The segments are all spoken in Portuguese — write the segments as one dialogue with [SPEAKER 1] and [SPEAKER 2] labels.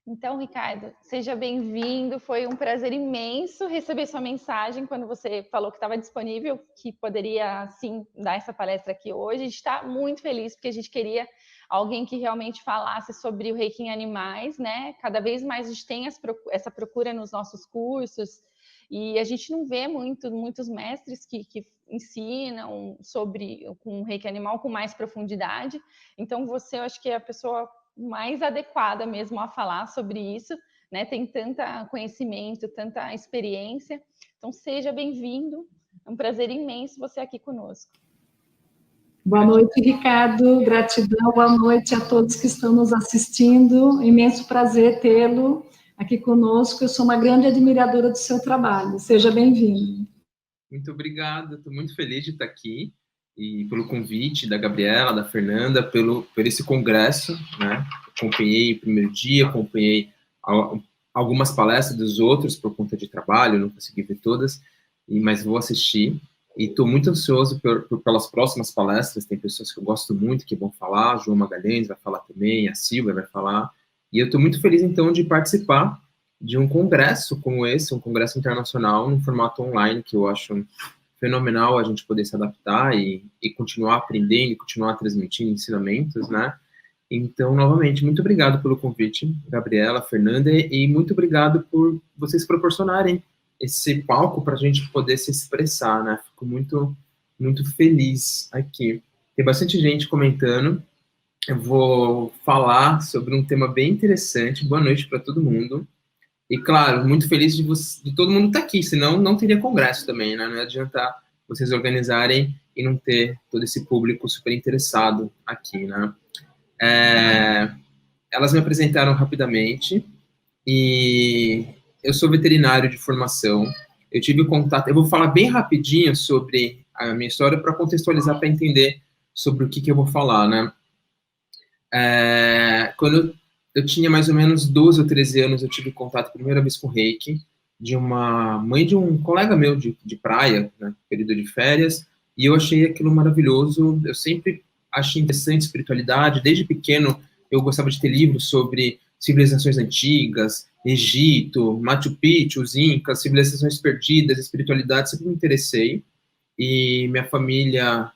[SPEAKER 1] Então, Ricardo, seja bem-vindo. Foi um prazer imenso receber sua mensagem quando você falou que estava disponível, que poderia, sim, dar essa palestra aqui hoje. A gente está muito feliz porque a gente queria alguém que realmente falasse sobre o reiki em animais, né? Cada vez mais a gente tem essa procura nos nossos cursos e a gente não vê muitos mestres que ensinam sobre com reiki animal com mais profundidade. Então, você, eu acho que é a pessoa mais adequada mesmo a falar sobre isso, né? Tem tanto conhecimento, tanta experiência. Então, seja bem-vindo. É um prazer imenso você aqui conosco.
[SPEAKER 2] Boa noite, Ricardo. Gratidão. Boa noite a todos que estão nos assistindo. Imenso prazer tê-lo aqui conosco. Eu sou uma grande admiradora do seu trabalho. Seja bem-vindo.
[SPEAKER 3] Muito obrigado. Estou muito feliz de estar aqui e pelo convite da Gabriela, da Fernanda, por esse congresso, né? Acompanhei o primeiro dia, acompanhei algumas palestras dos outros por conta de trabalho, não consegui ver todas, mas vou assistir. E estou muito ansioso pelas próximas palestras. Tem pessoas que eu gosto muito que vão falar, João Magalhães vai falar também, a Silvia vai falar. E eu estou muito feliz, então, de participar de um congresso como esse, um congresso internacional, num formato online, que eu acho fenomenal a gente poder se adaptar e continuar aprendendo, e continuar transmitindo ensinamentos, né? Então, novamente, muito obrigado pelo convite, Gabriela, Fernanda, e muito obrigado por vocês proporcionarem esse palco para a gente poder se expressar, né? Fico muito, muito feliz aqui. Tem bastante gente comentando. Eu vou falar sobre um tema bem interessante. Boa noite para todo mundo. E, claro, muito feliz de todo mundo estar aqui, senão não teria congresso também, né? Não ia adiantar vocês organizarem e não ter todo esse público super interessado aqui, né? Elas me apresentaram rapidamente e eu sou veterinário de formação. Eu tive contato... Eu vou falar bem rapidinho sobre a minha história para contextualizar, para entender sobre o que eu vou falar, né? Quando eu tinha mais ou menos 12 ou 13 anos, eu tive contato a primeira vez com reiki, de uma mãe de um colega meu de praia, né, período de férias, e eu achei aquilo maravilhoso. Eu sempre achei interessante espiritualidade. Desde pequeno, eu gostava de ter livros sobre civilizações antigas, Egito, Machu Picchu, os Incas, civilizações perdidas, espiritualidade, sempre me interessei. E minha família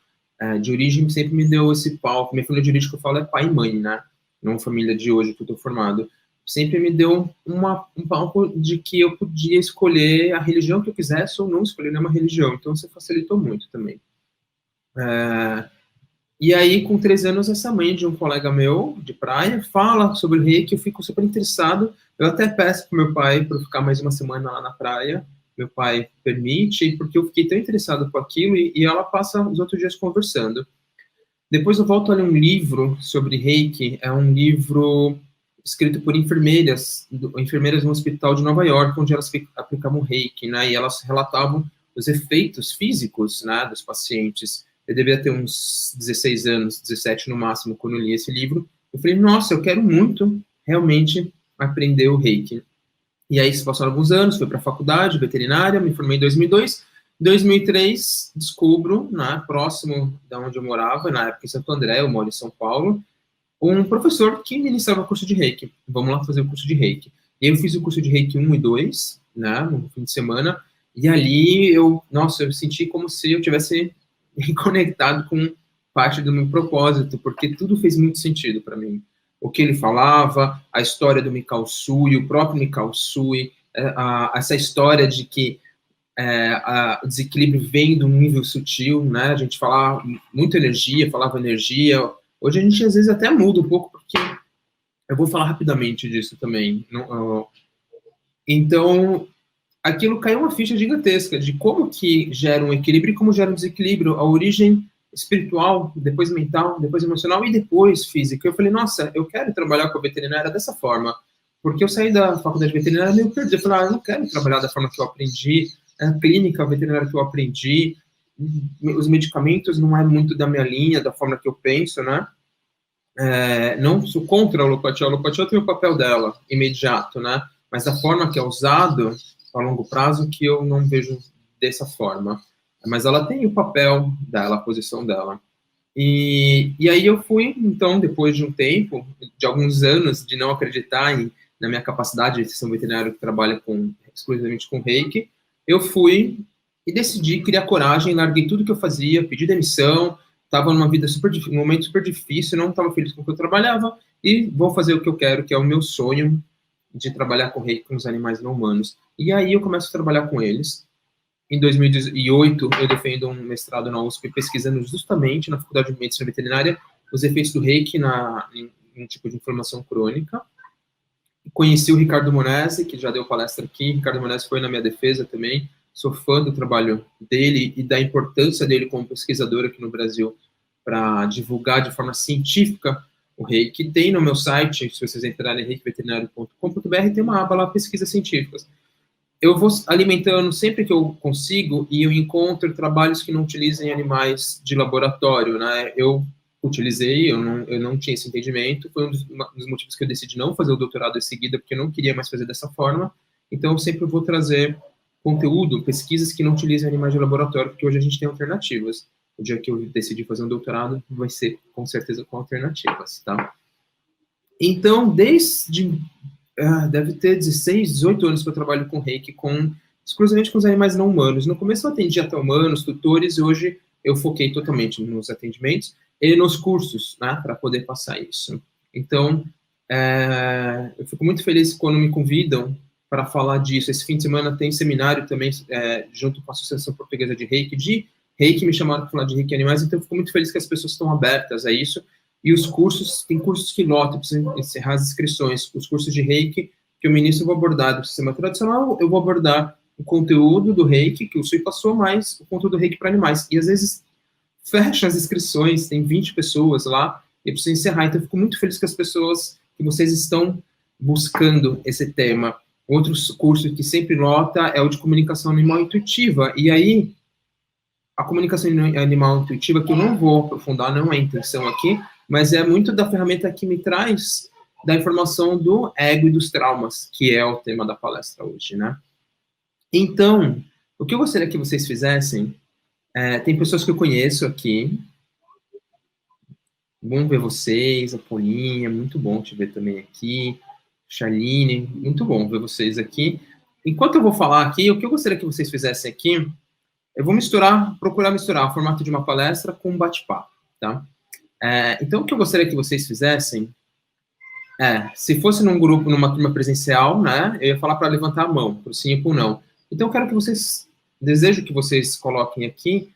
[SPEAKER 3] de origem sempre me deu esse palco. Minha família de origem que eu falo é pai e mãe, né? Não família de hoje que eu estou formado, sempre me deu um palco de que eu podia escolher a religião que eu quisesse ou não escolher nenhuma religião. Então, isso facilitou muito também. E aí, com 13 anos, essa mãe de um colega meu, de praia, fala sobre o reiki, eu fico super interessado. Eu até peço para meu pai para ficar mais uma semana lá na praia. Meu pai permite, porque eu fiquei tão interessado com aquilo, e ela passa os outros dias conversando. Depois eu volto a ler um livro sobre reiki, é um livro escrito por enfermeiras no hospital de Nova York, onde elas aplicavam reiki, né, e elas relatavam os efeitos físicos, né, dos pacientes. Eu devia ter uns 16 anos, 17 no máximo, quando eu li esse livro. Eu falei, nossa, eu quero muito realmente aprender o reiki. E aí se passaram alguns anos, fui para a faculdade veterinária, me formei em 2002. Em 2003, descubro, né, próximo de onde eu morava, na época em Santo André, eu moro em São Paulo, um professor que ministrava curso de reiki. Vamos lá fazer o curso de reiki. E eu fiz o curso de reiki 1 e 2, né, no fim de semana, e ali eu senti como se eu tivesse me conectado com parte do meu propósito, porque tudo fez muito sentido para mim. O que ele falava, a história do Mikao Usui, o próprio Mikao Usui, essa história de que o desequilíbrio vem de um nível sutil, né? A gente falava muito energia, falava energia. Hoje a gente às vezes até muda um pouco, porque eu vou falar rapidamente disso também. Então, aquilo caiu uma ficha gigantesca de como que gera um equilíbrio e como gera um desequilíbrio, a origem espiritual, depois mental, depois emocional e depois física. Eu falei, nossa, eu quero trabalhar com a veterinária dessa forma, porque eu saí da faculdade de veterinária meio perdido. Eu falei, eu não quero trabalhar da forma que eu aprendi, a clínica veterinária que eu aprendi, os medicamentos não é muito da minha linha, da forma que eu penso, né? Não sou contra a alopatia tem o papel dela, imediato, né? Mas a forma que é usado a longo prazo que eu não vejo dessa forma. Mas ela tem o papel dela, a posição dela. E aí eu fui, então, depois de um tempo, de alguns anos de não acreditar em na minha capacidade de ser um veterinário que trabalha exclusivamente com reiki, eu fui e decidi criar coragem, larguei tudo que eu fazia, pedi demissão, estava numa vida num momento super difícil, não estava feliz com o que eu trabalhava, e vou fazer o que eu quero, que é o meu sonho de trabalhar com reiki com os animais não humanos. E aí eu começo a trabalhar com eles. Em 2008, eu defendo um mestrado na USP, pesquisando justamente na Faculdade de Medicina Veterinária os efeitos do reiki em um tipo de inflamação crônica. Conheci o Ricardo Monesi, que já deu palestra aqui. Ricardo Monesi foi na minha defesa também. Sou fã do trabalho dele e da importância dele como pesquisador aqui no Brasil para divulgar de forma científica o reiki. Tem no meu site, se vocês entrarem em reikiveterinário.com.br, tem uma aba lá, pesquisas científicas. Eu vou alimentando sempre que eu consigo e eu encontro trabalhos que não utilizem animais de laboratório, né? Eu utilizei, eu não tinha esse entendimento, foi um dos motivos que eu decidi não fazer o doutorado em seguida, porque eu não queria mais fazer dessa forma. Então, eu sempre vou trazer conteúdo, pesquisas que não utilizem animais de laboratório, porque hoje a gente tem alternativas. O dia que eu decidi fazer um doutorado, vai ser, com certeza, com alternativas, tá? Então, deve ter 16, 18 anos que eu trabalho com reiki, exclusivamente com os animais não humanos. No começo eu atendia até humanos, tutores, e hoje eu foquei totalmente nos atendimentos e nos cursos, né, para poder passar isso. Então, eu fico muito feliz quando me convidam para falar disso. Esse fim de semana tem seminário também, junto com a Associação Portuguesa de Reiki, me chamaram para falar de reiki animais, então eu fico muito feliz que as pessoas estão abertas a isso. E os cursos, tem cursos que lotam, precisam encerrar as inscrições. Os cursos de reiki que eu ministro, eu vou abordar do sistema tradicional, eu vou abordar o conteúdo do reiki, que o Sui passou, mais o conteúdo do reiki para animais. E às vezes fecha as inscrições, tem 20 pessoas lá, e eu preciso encerrar. Então eu fico muito feliz que vocês estão buscando esse tema. Outro curso que sempre lota é o de comunicação animal intuitiva. E aí, a comunicação animal intuitiva, que eu não vou aprofundar, não é a intenção aqui, mas é muito da ferramenta que me traz da informação do ego e dos traumas, que é o tema da palestra hoje, né? Então, o que eu gostaria que vocês fizessem, tem pessoas que eu conheço aqui, bom ver vocês, a Paulinha, muito bom te ver também aqui, Charline, muito bom ver vocês aqui. Enquanto eu vou falar aqui, o que eu gostaria que vocês fizessem aqui, eu vou procurar misturar o formato de uma palestra com um bate-papo, tá? Então, o que eu gostaria que vocês fizessem se fosse num grupo, numa turma presencial, né, eu ia falar para levantar a mão, para o sim e para o não. Então, eu quero que desejo que vocês coloquem aqui,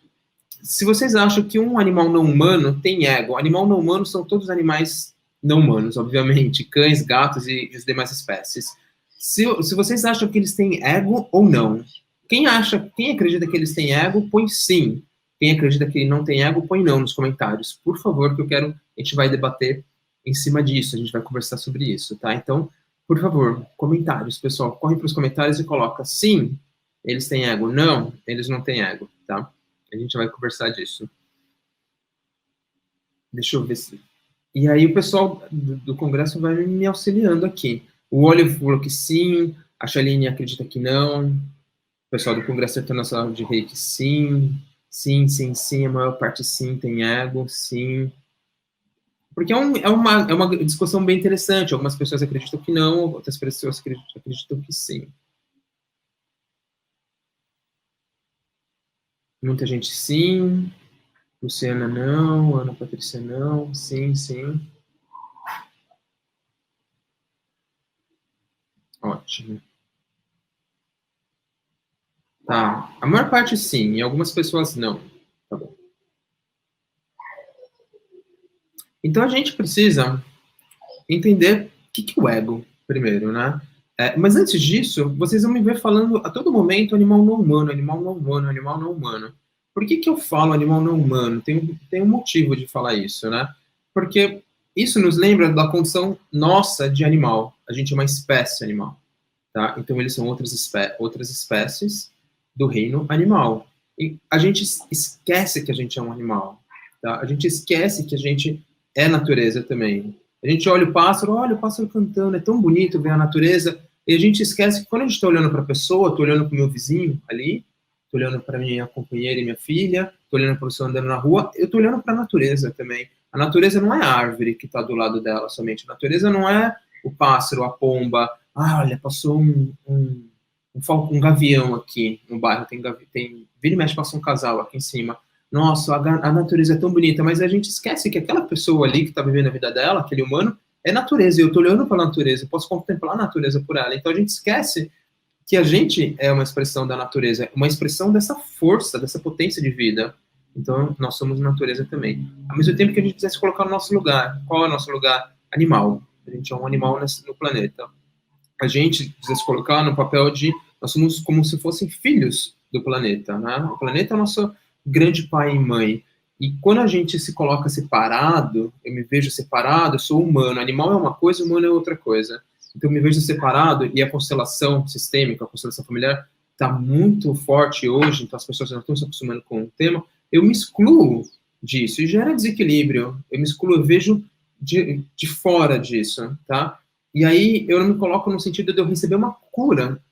[SPEAKER 3] se vocês acham que um animal não humano tem ego. Animal não humano são todos animais não humanos, obviamente, cães, gatos e as demais espécies. Se vocês acham que eles têm ego ou não. Quem acredita que eles têm ego, põe sim. Quem acredita que ele não tem ego, põe não nos comentários. Por favor, que a gente vai debater em cima disso, a gente vai conversar sobre isso, tá? Então, por favor, comentários, pessoal. Corre para os comentários e coloca sim, eles têm ego. Não, eles não têm ego, tá? A gente vai conversar disso. Deixa eu ver se... E aí o pessoal do Congresso vai me auxiliando aqui. O Oliver falou que sim, a Shaline acredita que não, o pessoal do Congresso Internacional de Reiki, sim, a maior parte sim, tem ego, sim. Porque é uma discussão bem interessante, algumas pessoas acreditam que não, outras pessoas acreditam que sim. Muita gente sim, Luciana não, Ana Patrícia não, sim. Ótimo. Tá, a maior parte sim, e algumas pessoas não. Tá bom. Então a gente precisa entender o que é o ego, primeiro, né? Mas antes disso, vocês vão me ver falando a todo momento animal não humano, animal não humano, animal não humano. Por que eu falo animal não humano? Tem um motivo de falar isso, né? Porque isso nos lembra da condição nossa de animal. A gente é uma espécie animal, tá? Então eles são outras espécies do reino animal. E a gente esquece que a gente é um animal, tá? A gente esquece que a gente é natureza também. A gente olha o pássaro cantando, é tão bonito ver a natureza, e a gente esquece que quando a gente está olhando para a pessoa, estou olhando para o meu vizinho ali, estou olhando para minha companheira e minha filha, estou olhando para o pessoa andando na rua, eu estou olhando para a natureza também. A natureza não é a árvore que está do lado dela somente, a natureza não é o pássaro, a pomba, olha, passou um gavião aqui no bairro, vira e mexe, passa um casal aqui em cima. Nossa, a natureza é tão bonita, mas a gente esquece que aquela pessoa ali que está vivendo a vida dela, aquele humano, é natureza, e eu estou olhando para a natureza, eu posso contemplar a natureza por ela. Então a gente esquece que a gente é uma expressão da natureza, uma expressão dessa força, dessa potência de vida. Então nós somos natureza também. Ao mesmo tempo que a gente precisa se colocar no nosso lugar. Qual é o nosso lugar? Animal. A gente é um animal no planeta. A gente precisa se colocar no papel de nós somos como se fossem filhos do planeta, né? O planeta é o nosso grande pai e mãe. E quando a gente se coloca separado, eu me vejo separado, eu sou humano. Animal é uma coisa, humano é outra coisa. Então eu me vejo separado e a constelação sistêmica, a constelação familiar, está muito forte hoje, então as pessoas não estão se acostumando com o tema. Eu me excluo disso e gera desequilíbrio. Eu me excluo, eu vejo de fora disso, tá? E aí eu não me coloco no sentido de eu receber uma cura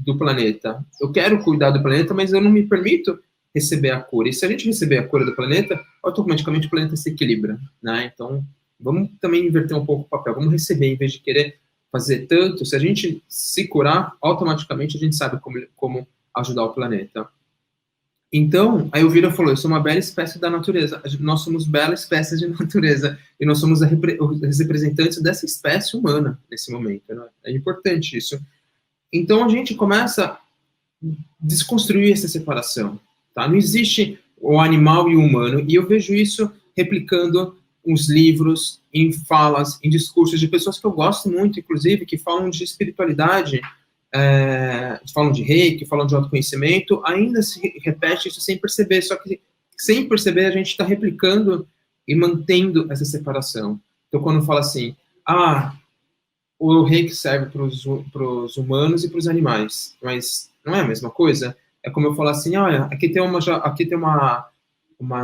[SPEAKER 3] do planeta. Eu quero cuidar do planeta, mas eu não me permito receber a cura. E se a gente receber a cura do planeta, automaticamente o planeta se equilibra, né? Então, vamos também inverter um pouco o papel. Vamos receber em vez de querer fazer tanto. Se a gente se curar, automaticamente a gente sabe como ajudar o planeta. Então, aí o Vira falou, eu sou uma bela espécie da natureza. Nós somos bela espécie de natureza. E nós somos os representantes dessa espécie humana nesse momento. Né? É importante isso. Então, a gente começa a desconstruir essa separação. Tá? Não existe o animal e o humano. E eu vejo isso replicando uns livros, em falas, em discursos de pessoas que eu gosto muito, inclusive, que falam de espiritualidade, falam de reiki, falam de autoconhecimento, ainda se repete isso sem perceber, só que sem perceber a gente está replicando e mantendo essa separação. Então, quando fala assim, o reiki serve para os humanos e para os animais, mas não é a mesma coisa? É como eu falar assim, olha, aqui tem uma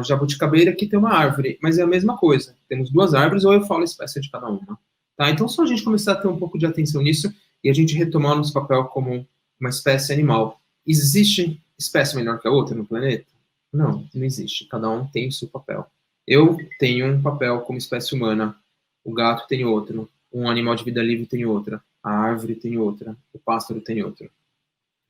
[SPEAKER 3] jabuticabeira, aqui tem uma árvore, mas é a mesma coisa. Temos duas árvores, ou eu falo a espécie de cada uma. Tá? Então, só a gente começar a ter um pouco de atenção nisso e a gente retomar nosso papel como uma espécie animal. Existe espécie melhor que a outra no planeta? Não, não existe. Cada um tem o seu papel. Eu tenho um papel como espécie humana, o gato tem outro, um animal de vida livre tem outra, a árvore tem outra, o pássaro tem outra.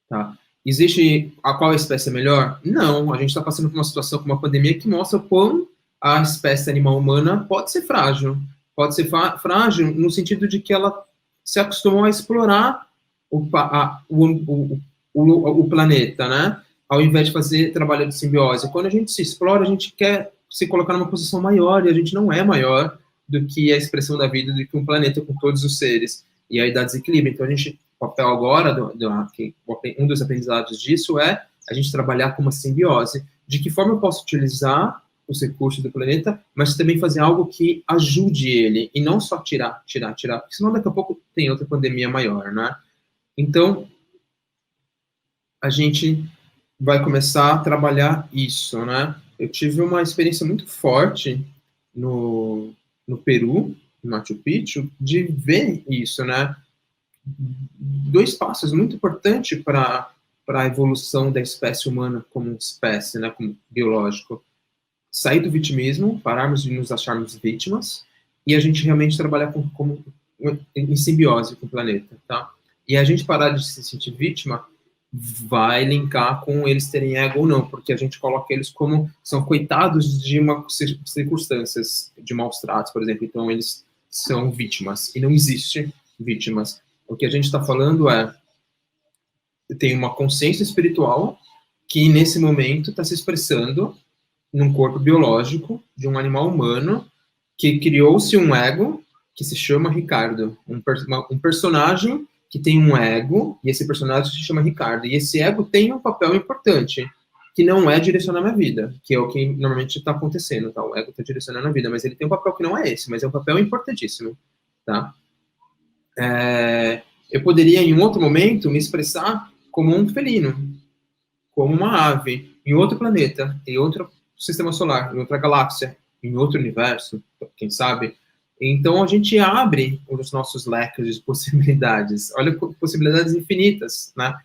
[SPEAKER 3] Tá? Existe a qual espécie é melhor? Não, a gente está passando por uma situação com uma pandemia que mostra o quão a espécie animal humana pode ser frágil. Pode ser frágil no sentido de que ela se acostumou a explorar o planeta, né? Ao invés de fazer trabalho de simbiose. Quando a gente se explora, a gente quer se colocar numa posição maior, e a gente não é maior do que a expressão da vida, do que um planeta com todos os seres. E aí dá desequilíbrio. Então, o papel agora, um dos aprendizados disso é a gente trabalhar com uma simbiose. De que forma eu posso utilizar os recursos do planeta, mas também fazer algo que ajude ele, e não só tirar, porque senão daqui a pouco tem outra pandemia maior, né? Então, a gente vai começar a trabalhar isso, né? Eu tive uma experiência muito forte no Peru, no Machu Picchu, de ver isso, né? 2 passos muito importantes para a evolução da espécie humana como espécie, né? Como biológico. Sair do vitimismo, pararmos de nos acharmos vítimas, e a gente realmente trabalhar em simbiose com o planeta, tá? E a gente parar de se sentir vítima vai linkar com eles terem ego ou não, porque a gente coloca eles como são coitados de circunstâncias de maus tratos, por exemplo, então eles são vítimas, e não existe vítimas. O que a gente está falando tem uma consciência espiritual que nesse momento está se expressando num corpo biológico de um animal humano que criou-se um ego que se chama Ricardo, um personagem que tem um ego, e esse personagem se chama Ricardo, e esse ego tem um papel importante, que não é direcionar minha vida, que é o que normalmente está acontecendo, tá? O ego está direcionando a vida, mas ele tem um papel que não é esse, mas é um papel importantíssimo, tá? Eu poderia, em um outro momento, me expressar como um felino, como uma ave, em outro planeta, em outro sistema solar, em outra galáxia, em outro universo, quem sabe. Então, a gente abre os nossos leques de possibilidades. Olha, possibilidades infinitas, né?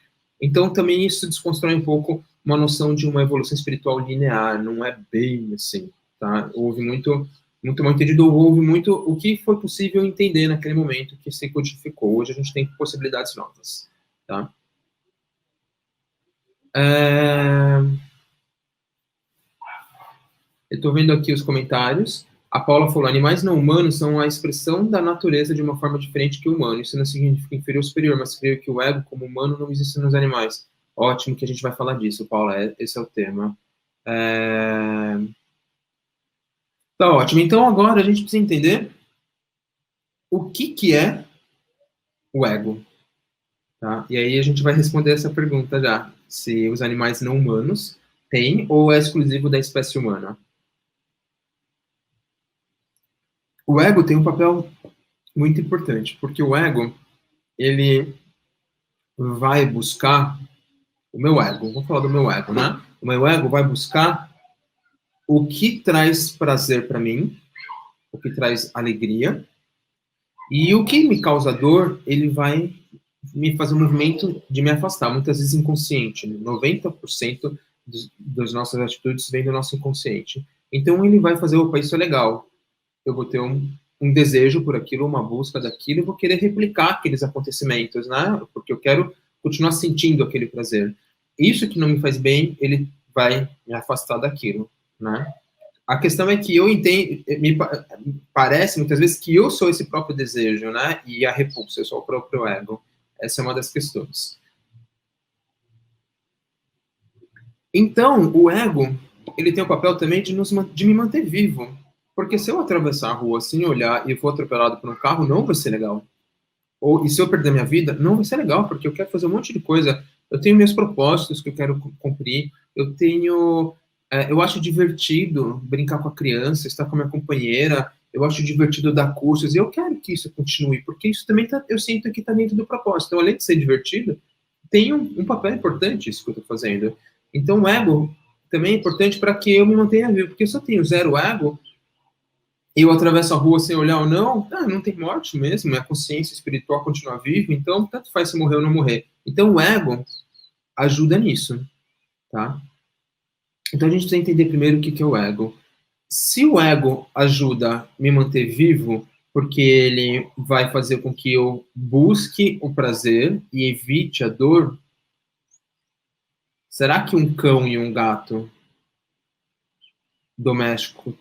[SPEAKER 3] Então, também isso desconstrói um pouco uma noção de uma evolução espiritual linear. Não é bem assim, tá? Houve muito muito mal entendido, houve muito o que foi possível entender naquele momento que se codificou. Hoje a gente tem possibilidades novas, tá? Eu estou vendo aqui os comentários. A Paula falou, animais não humanos são a expressão da natureza de uma forma diferente que o humano. Isso não significa inferior ou superior, mas creio que o ego, como humano, não existe nos animais. Ótimo que a gente vai falar disso, Paula. Esse é o tema. Tá ótimo. Então, agora a gente precisa entender o que é o ego. Tá? E aí a gente vai responder essa pergunta já. Se os animais não humanos têm ou é exclusivo da espécie humana. O ego tem um papel muito importante, porque o ego, ele vai buscar, o meu ego, vou falar do meu ego, né? O meu ego vai buscar o que traz prazer para mim, o que traz alegria, e o que me causa dor, ele vai me fazer um movimento de me afastar, muitas vezes inconsciente. 90% das nossas atitudes vem do nosso inconsciente. Então ele vai fazer, opa, isso é legal. Eu vou ter um desejo por aquilo, uma busca daquilo, e vou querer replicar aqueles acontecimentos, né? Porque eu quero continuar sentindo aquele prazer. Isso que não me faz bem, ele vai me afastar daquilo, né? A questão é que eu entendo, me parece muitas vezes que eu sou esse próprio desejo, né? E a repulsa, eu sou o próprio ego. Essa é uma das questões. Então, o ego, ele tem o papel também de me manter vivo. Porque se eu atravessar a rua sem olhar e for atropelado por um carro, não vai ser legal. E se eu perder minha vida, não vai ser legal, porque eu quero fazer um monte de coisa. Eu tenho meus propósitos que eu quero cumprir. Eu acho divertido brincar com a criança, estar com a minha companheira. Eu acho divertido dar cursos. E eu quero que isso continue, porque isso também eu sinto que está dentro do propósito. Então, além de ser divertido, tem um papel importante isso que eu estou fazendo. Então, o ego também é importante para que eu me mantenha vivo. Porque se eu tenho zero ego, e eu atravesso a rua sem olhar ou não, não tem morte mesmo, a consciência espiritual continua viva, então tanto faz se morrer ou não morrer. Então o ego ajuda nisso, tá? Então a gente precisa entender primeiro o que é o ego. Se o ego ajuda a me manter vivo, porque ele vai fazer com que eu busque o prazer e evite a dor, será que um cão e um gato doméstico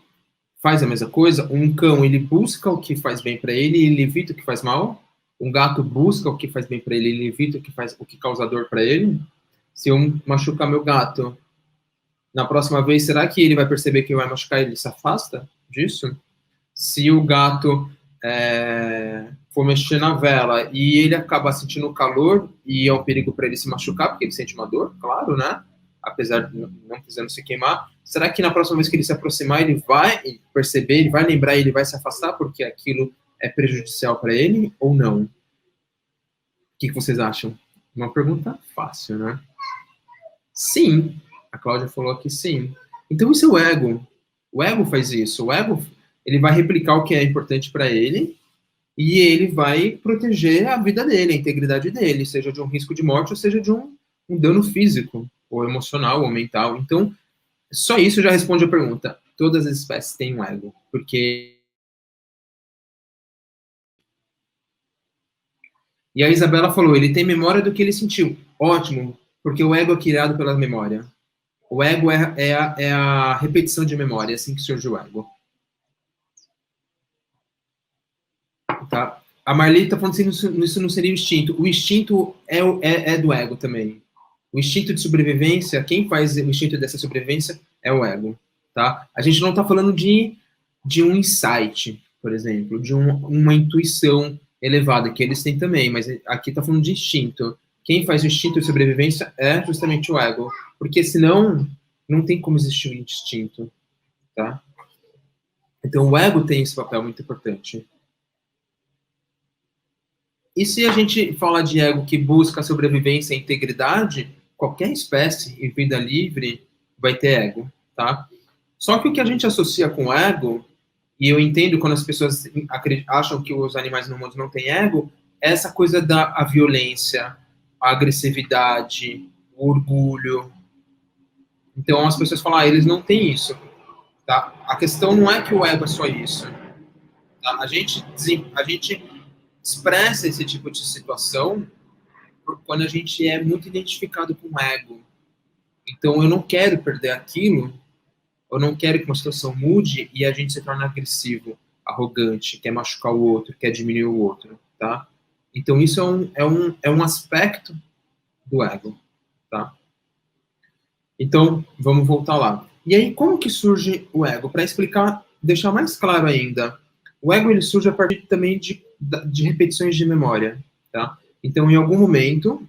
[SPEAKER 3] faz a mesma coisa? Um cão, ele busca o que faz bem para ele e ele evita o que faz mal? Um gato busca o que faz bem para ele e ele evita o que causa dor para ele? Se eu machucar meu gato, na próxima vez, será que ele vai perceber que vai machucar e ele se afasta disso? Se o gato for mexer na vela e ele acabar sentindo calor e é um perigo para ele se machucar, porque ele sente uma dor, claro, né? Apesar de não precisando se queimar, será que na próxima vez que ele se aproximar, ele vai perceber, ele vai lembrar e ele vai se afastar porque aquilo é prejudicial para ele ou não? O que vocês acham? Uma pergunta fácil, né? Sim, a Cláudia falou que sim. Então isso é o ego. O ego faz isso. O ego, ele vai replicar o que é importante para ele e ele vai proteger a vida dele, a integridade dele, seja de um risco de morte ou seja de um dano físico, ou emocional, ou mental. Então, só isso já responde a pergunta. Todas as espécies têm um ego, porque... E a Isabela falou, ele tem memória do que ele sentiu. Ótimo, porque o ego é criado pela memória. O ego é a repetição de memória, é assim que surge o ego. Tá? A Marli está falando que isso não seria o instinto. O instinto é do ego também. O instinto de sobrevivência, quem faz o instinto dessa sobrevivência é o ego, tá? A gente não está falando de um insight, por exemplo, de uma intuição elevada, que eles têm também, mas aqui está falando de instinto. Quem faz o instinto de sobrevivência é justamente o ego, porque senão não tem como existir o instinto, tá? Então o ego tem esse papel muito importante. E se a gente fala de ego que busca a sobrevivência e integridade, qualquer espécie em vida livre vai ter ego, tá? Só que o que a gente associa com ego, e eu entendo quando as pessoas acham que os animais no mundo não têm ego, é essa coisa da violência, a agressividade, o orgulho. Então as pessoas falam, eles não têm isso, tá? a questão não é que o ego é só isso. Tá? A gente expressa esse tipo de situação quando a gente é muito identificado com o ego. Então, eu não quero perder aquilo, eu não quero que uma situação mude e a gente se torne agressivo, arrogante, quer machucar o outro, quer diminuir o outro, tá? Então, isso é um aspecto do ego, tá? Então, vamos voltar lá. E aí, como que surge o ego? Para explicar, deixar mais claro ainda, o ego ele surge a partir também de repetições de memória, tá? Então, em algum momento,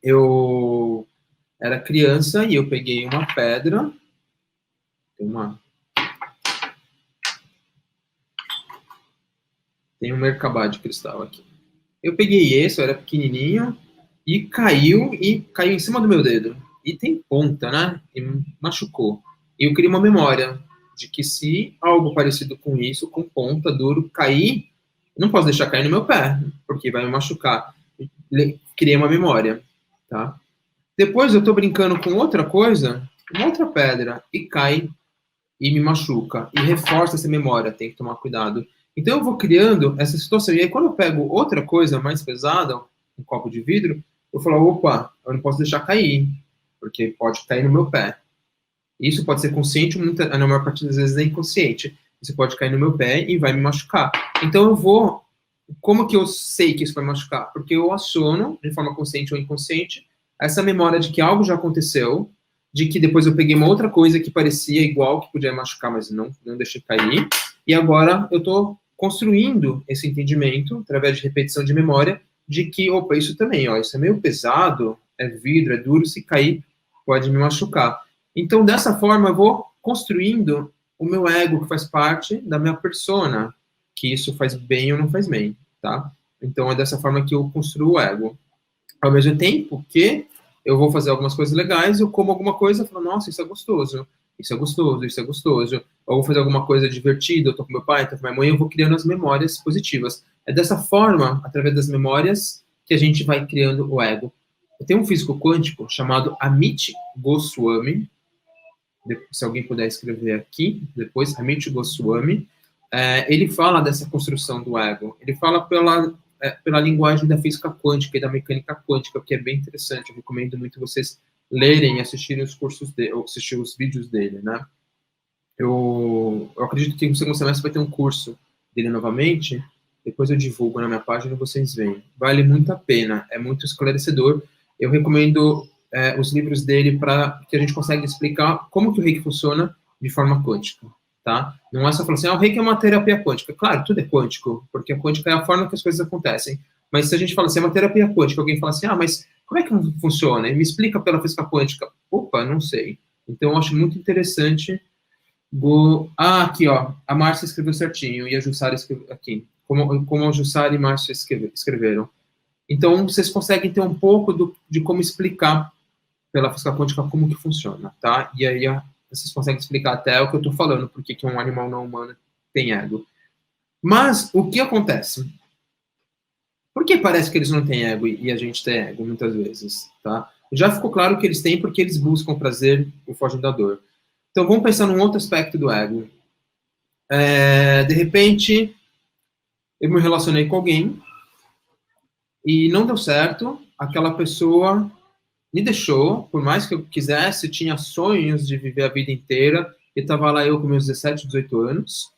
[SPEAKER 3] eu era criança e eu peguei uma pedra, tem um Merkabah de cristal aqui. Eu peguei esse, eu era pequenininho, e caiu em cima do meu dedo. E tem ponta, né? E machucou. E eu criei uma memória de que se algo parecido com isso, com ponta, duro, cair, eu não posso deixar cair no meu pé, porque vai me machucar. Criei uma memória, tá? Depois eu tô brincando com outra coisa, uma outra pedra, e cai e me machuca. E reforça essa memória, tem que tomar cuidado. Então eu vou criando essa situação. E aí quando eu pego outra coisa mais pesada, um copo de vidro, eu falo, opa, eu não posso deixar cair, porque pode cair no meu pé. Isso pode ser consciente, na maior parte das vezes é inconsciente. Isso pode cair no meu pé e vai me machucar. Então eu vou... Como que eu sei que isso vai machucar? Porque eu aciono, de forma consciente ou inconsciente, essa memória de que algo já aconteceu, de que depois eu peguei uma outra coisa que parecia igual, que podia machucar, mas não deixei cair. E agora eu estou construindo esse entendimento, através de repetição de memória, de que, opa, isso também, ó, isso é meio pesado, é vidro, é duro, se cair, pode me machucar. Então, dessa forma, eu vou construindo o meu ego, que faz parte da minha persona, que isso faz bem ou não faz bem, tá? Então, é dessa forma que eu construo o ego. Ao mesmo tempo que eu vou fazer algumas coisas legais, eu como alguma coisa e falo, nossa, isso é gostoso, isso é gostoso, isso é gostoso. Ou vou fazer alguma coisa divertida, eu tô com meu pai, tô com minha mãe, eu vou criando as memórias positivas. É dessa forma, através das memórias, que a gente vai criando o ego. Tem um físico quântico chamado Amit Goswami, se alguém puder escrever aqui, depois, Amit Goswami, ele fala dessa construção do ego. Ele fala pela linguagem da física quântica e da mecânica quântica, que é bem interessante. Eu recomendo muito vocês lerem e assistirem os cursos dele, ou assistir os vídeos dele, né? Eu acredito que no segundo semestre vai ter um curso dele novamente, depois eu divulgo na minha página e vocês veem. Vale muito a pena, é muito esclarecedor. Eu recomendo os livros dele para que a gente consiga explicar como que o Reiki funciona de forma quântica, tá? Não é só falar assim, o Reiki é uma terapia quântica. Claro, tudo é quântico, porque a quântica é a forma que as coisas acontecem. Mas se a gente fala assim, é uma terapia quântica, alguém fala assim, mas como é que funciona? E me explica pela física quântica. Opa, não sei. Então, eu acho muito interessante. Aqui, ó, a Márcia escreveu certinho, e a Jussara escreveu aqui. Como a Jussara e a Márcia escreveram. Então, vocês conseguem ter um pouco de como explicar pela física quântica como que funciona, tá? E aí vocês conseguem explicar até o que eu tô falando, porque que um animal não humano tem ego. Mas, o que acontece? Por que parece que eles não têm ego e a gente tem ego, muitas vezes, tá? Já ficou claro que eles têm porque eles buscam prazer e fogem da dor. Então, vamos pensar num outro aspecto do ego. De repente, eu me relacionei com alguém e não deu certo, aquela pessoa me deixou, por mais que eu quisesse, tinha sonhos de viver a vida inteira, e estava lá eu com meus 17, 18 anos,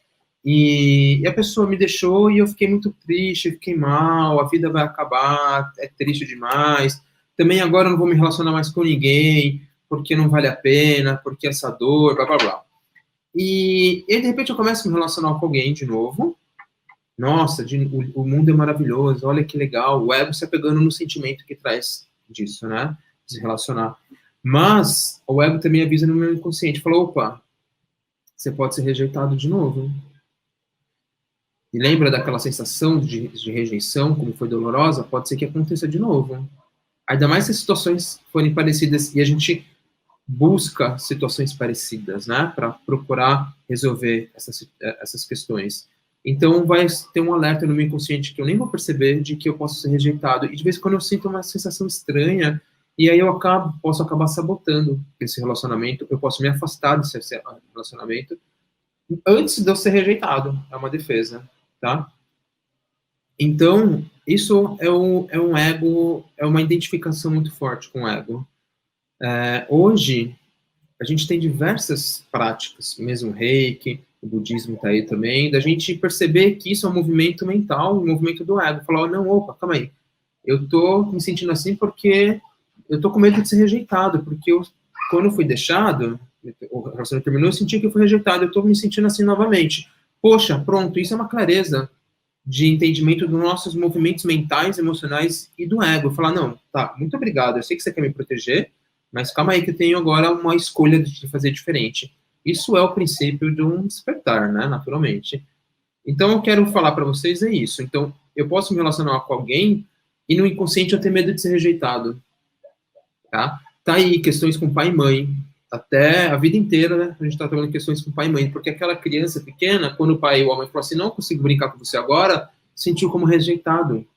[SPEAKER 3] e a pessoa me deixou e eu fiquei muito triste, fiquei mal, a vida vai acabar, é triste demais, também agora eu não vou me relacionar mais com ninguém, porque não vale a pena, porque essa dor, blá, blá, blá. E de repente eu começo a me relacionar com alguém de novo, nossa, o mundo é maravilhoso, olha que legal, o ego se apegando no sentimento que traz disso, né? Se relacionar. Mas o ego também avisa no meu inconsciente, falou, opa, você pode ser rejeitado de novo. E lembra daquela sensação de rejeição, como foi dolorosa? Pode ser que aconteça de novo. Ainda mais se as situações forem parecidas e a gente busca situações parecidas, né? Para procurar resolver essas questões. Então, vai ter um alerta no meu inconsciente que eu nem vou perceber de que eu posso ser rejeitado. E de vez em quando eu sinto uma sensação estranha, e aí eu posso acabar sabotando esse relacionamento, eu posso me afastar desse relacionamento, antes de eu ser rejeitado. É uma defesa, tá? Então, isso é um ego, é uma identificação muito forte com o ego. Hoje, a gente tem diversas práticas, mesmo Reiki, o budismo está aí também, da gente perceber que isso é um movimento mental, um movimento do ego. Falar, não, opa, calma aí, eu tô me sentindo assim porque eu tô com medo de ser rejeitado, porque quando eu fui deixado, o relacionamento terminou, eu senti que eu fui rejeitado, eu tô me sentindo assim novamente. Poxa, pronto, isso é uma clareza de entendimento dos nossos movimentos mentais, emocionais e do ego. Falar, não, tá, muito obrigado, eu sei que você quer me proteger, mas calma aí que eu tenho agora uma escolha de fazer diferente. Isso é o princípio de um despertar, né, naturalmente. Então, eu quero falar para vocês é isso. Então, eu posso me relacionar com alguém e no inconsciente eu ter medo de ser rejeitado, tá? Tá aí, questões com pai e mãe. Até a vida inteira, né, a gente tá trabalhando questões com pai e mãe, porque aquela criança pequena, quando o pai ou a mãe falou assim, não consigo brincar com você agora, sentiu como rejeitado,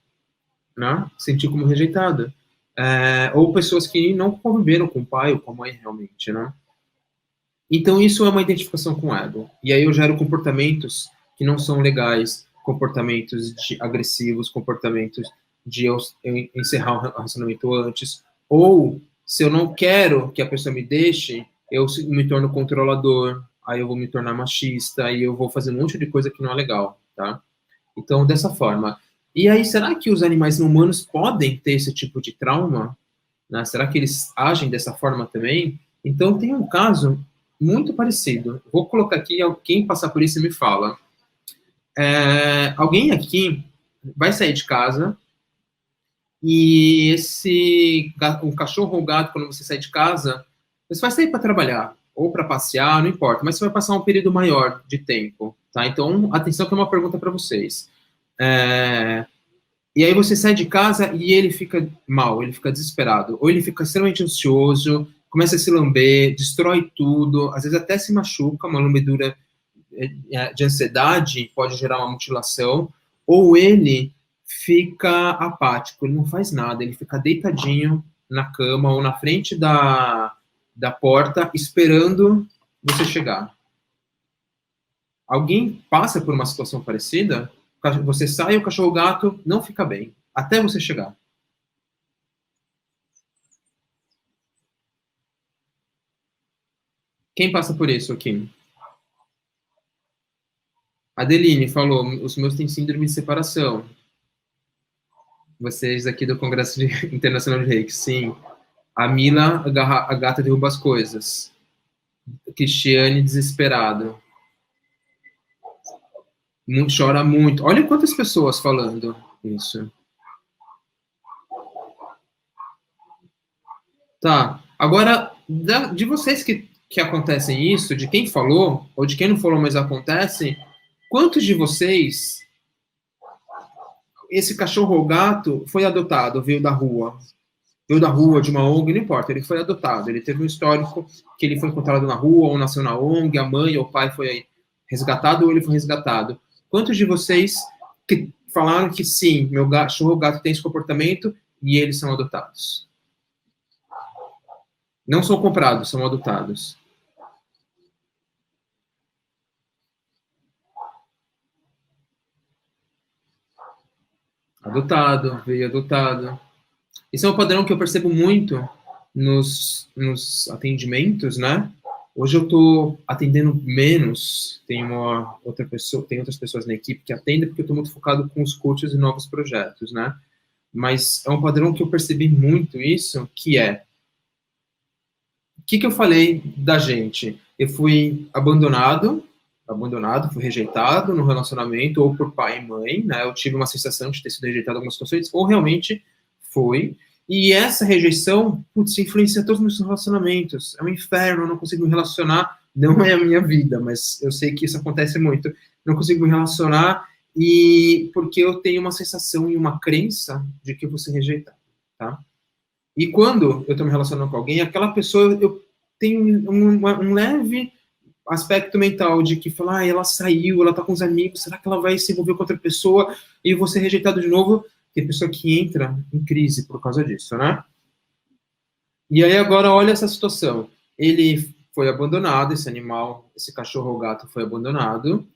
[SPEAKER 3] né? Sentiu como rejeitado. Ou pessoas que não conviveram com o pai ou com a mãe realmente, né? Então, isso é uma identificação com o ego. E aí eu gero comportamentos que não são legais, comportamentos agressivos, comportamentos de eu encerrar o relacionamento antes, ou se eu não quero que a pessoa me deixe, eu me torno controlador, aí eu vou me tornar machista, aí eu vou fazer um monte de coisa que não é legal, tá? Então, dessa forma. E aí, será que os animais não humanos podem ter esse tipo de trauma? Né? Será que eles agem dessa forma também? Então, tem um caso muito parecido. Vou colocar aqui, quem passar por isso me fala. Alguém aqui vai sair de casa e um cachorro ou gato, quando você sai de casa, você vai sair para trabalhar ou para passear, não importa, mas você vai passar um período maior de tempo, tá? Então, atenção que é uma pergunta para vocês. E aí você sai de casa e ele fica mal, ele fica desesperado, ou ele fica extremamente ansioso, começa a se lamber, destrói tudo, às vezes até se machuca, uma lambedura de ansiedade pode gerar uma mutilação, ou ele fica apático, ele não faz nada, ele fica deitadinho na cama ou na frente da porta, esperando você chegar. Alguém passa por uma situação parecida? Você sai e o cachorro-gato não fica bem, até você chegar. Quem passa por isso aqui? Adeline falou, os meus têm síndrome de separação. Vocês aqui do Congresso Internacional de Reiki, sim. A Mila, a gata derruba as coisas. Cristiane, desesperado. Chora muito. Olha quantas pessoas falando isso. Tá. Agora, de vocês que acontecem isso, de quem falou, ou de quem não falou, mas acontece, quantos de vocês esse cachorro ou gato foi adotado, veio da rua, de uma ONG, não importa, ele foi adotado, ele teve um histórico que ele foi encontrado na rua, ou nasceu na ONG, a mãe ou o pai foi resgatado, ou ele foi resgatado. Quantos de vocês que falaram que sim, meu cachorro ou gato tem esse comportamento e eles são adotados? Não são comprados, são adotados. Adotado, veio adotado. Esse é um padrão que eu percebo muito nos atendimentos, né? Hoje eu estou atendendo menos, tem outras pessoas na equipe que atendem, porque eu estou muito focado com os coaches e novos projetos, né? Mas é um padrão que eu percebi muito isso, que é... O que eu falei da gente? Eu fui abandonado, fui rejeitado no relacionamento, ou por pai e mãe, né? Eu tive uma sensação de ter sido rejeitado em algumas situações, ou realmente foi. E essa rejeição, putz, influencia todos os meus relacionamentos. É um inferno, eu não consigo me relacionar. Não é a minha vida, mas eu sei que isso acontece muito. Não consigo me relacionar porque eu tenho uma sensação e uma crença de que eu vou ser rejeitado, tá? E quando eu estou me relacionando com alguém, aquela pessoa, eu tenho um leve aspecto mental de que falar, ela saiu, ela está com os amigos, será que ela vai se envolver com outra pessoa e eu vou ser rejeitado de novo? Tem pessoa que entra em crise por causa disso, né? E aí agora olha essa situação. Ele foi abandonado, esse animal, esse cachorro ou gato foi abandonado,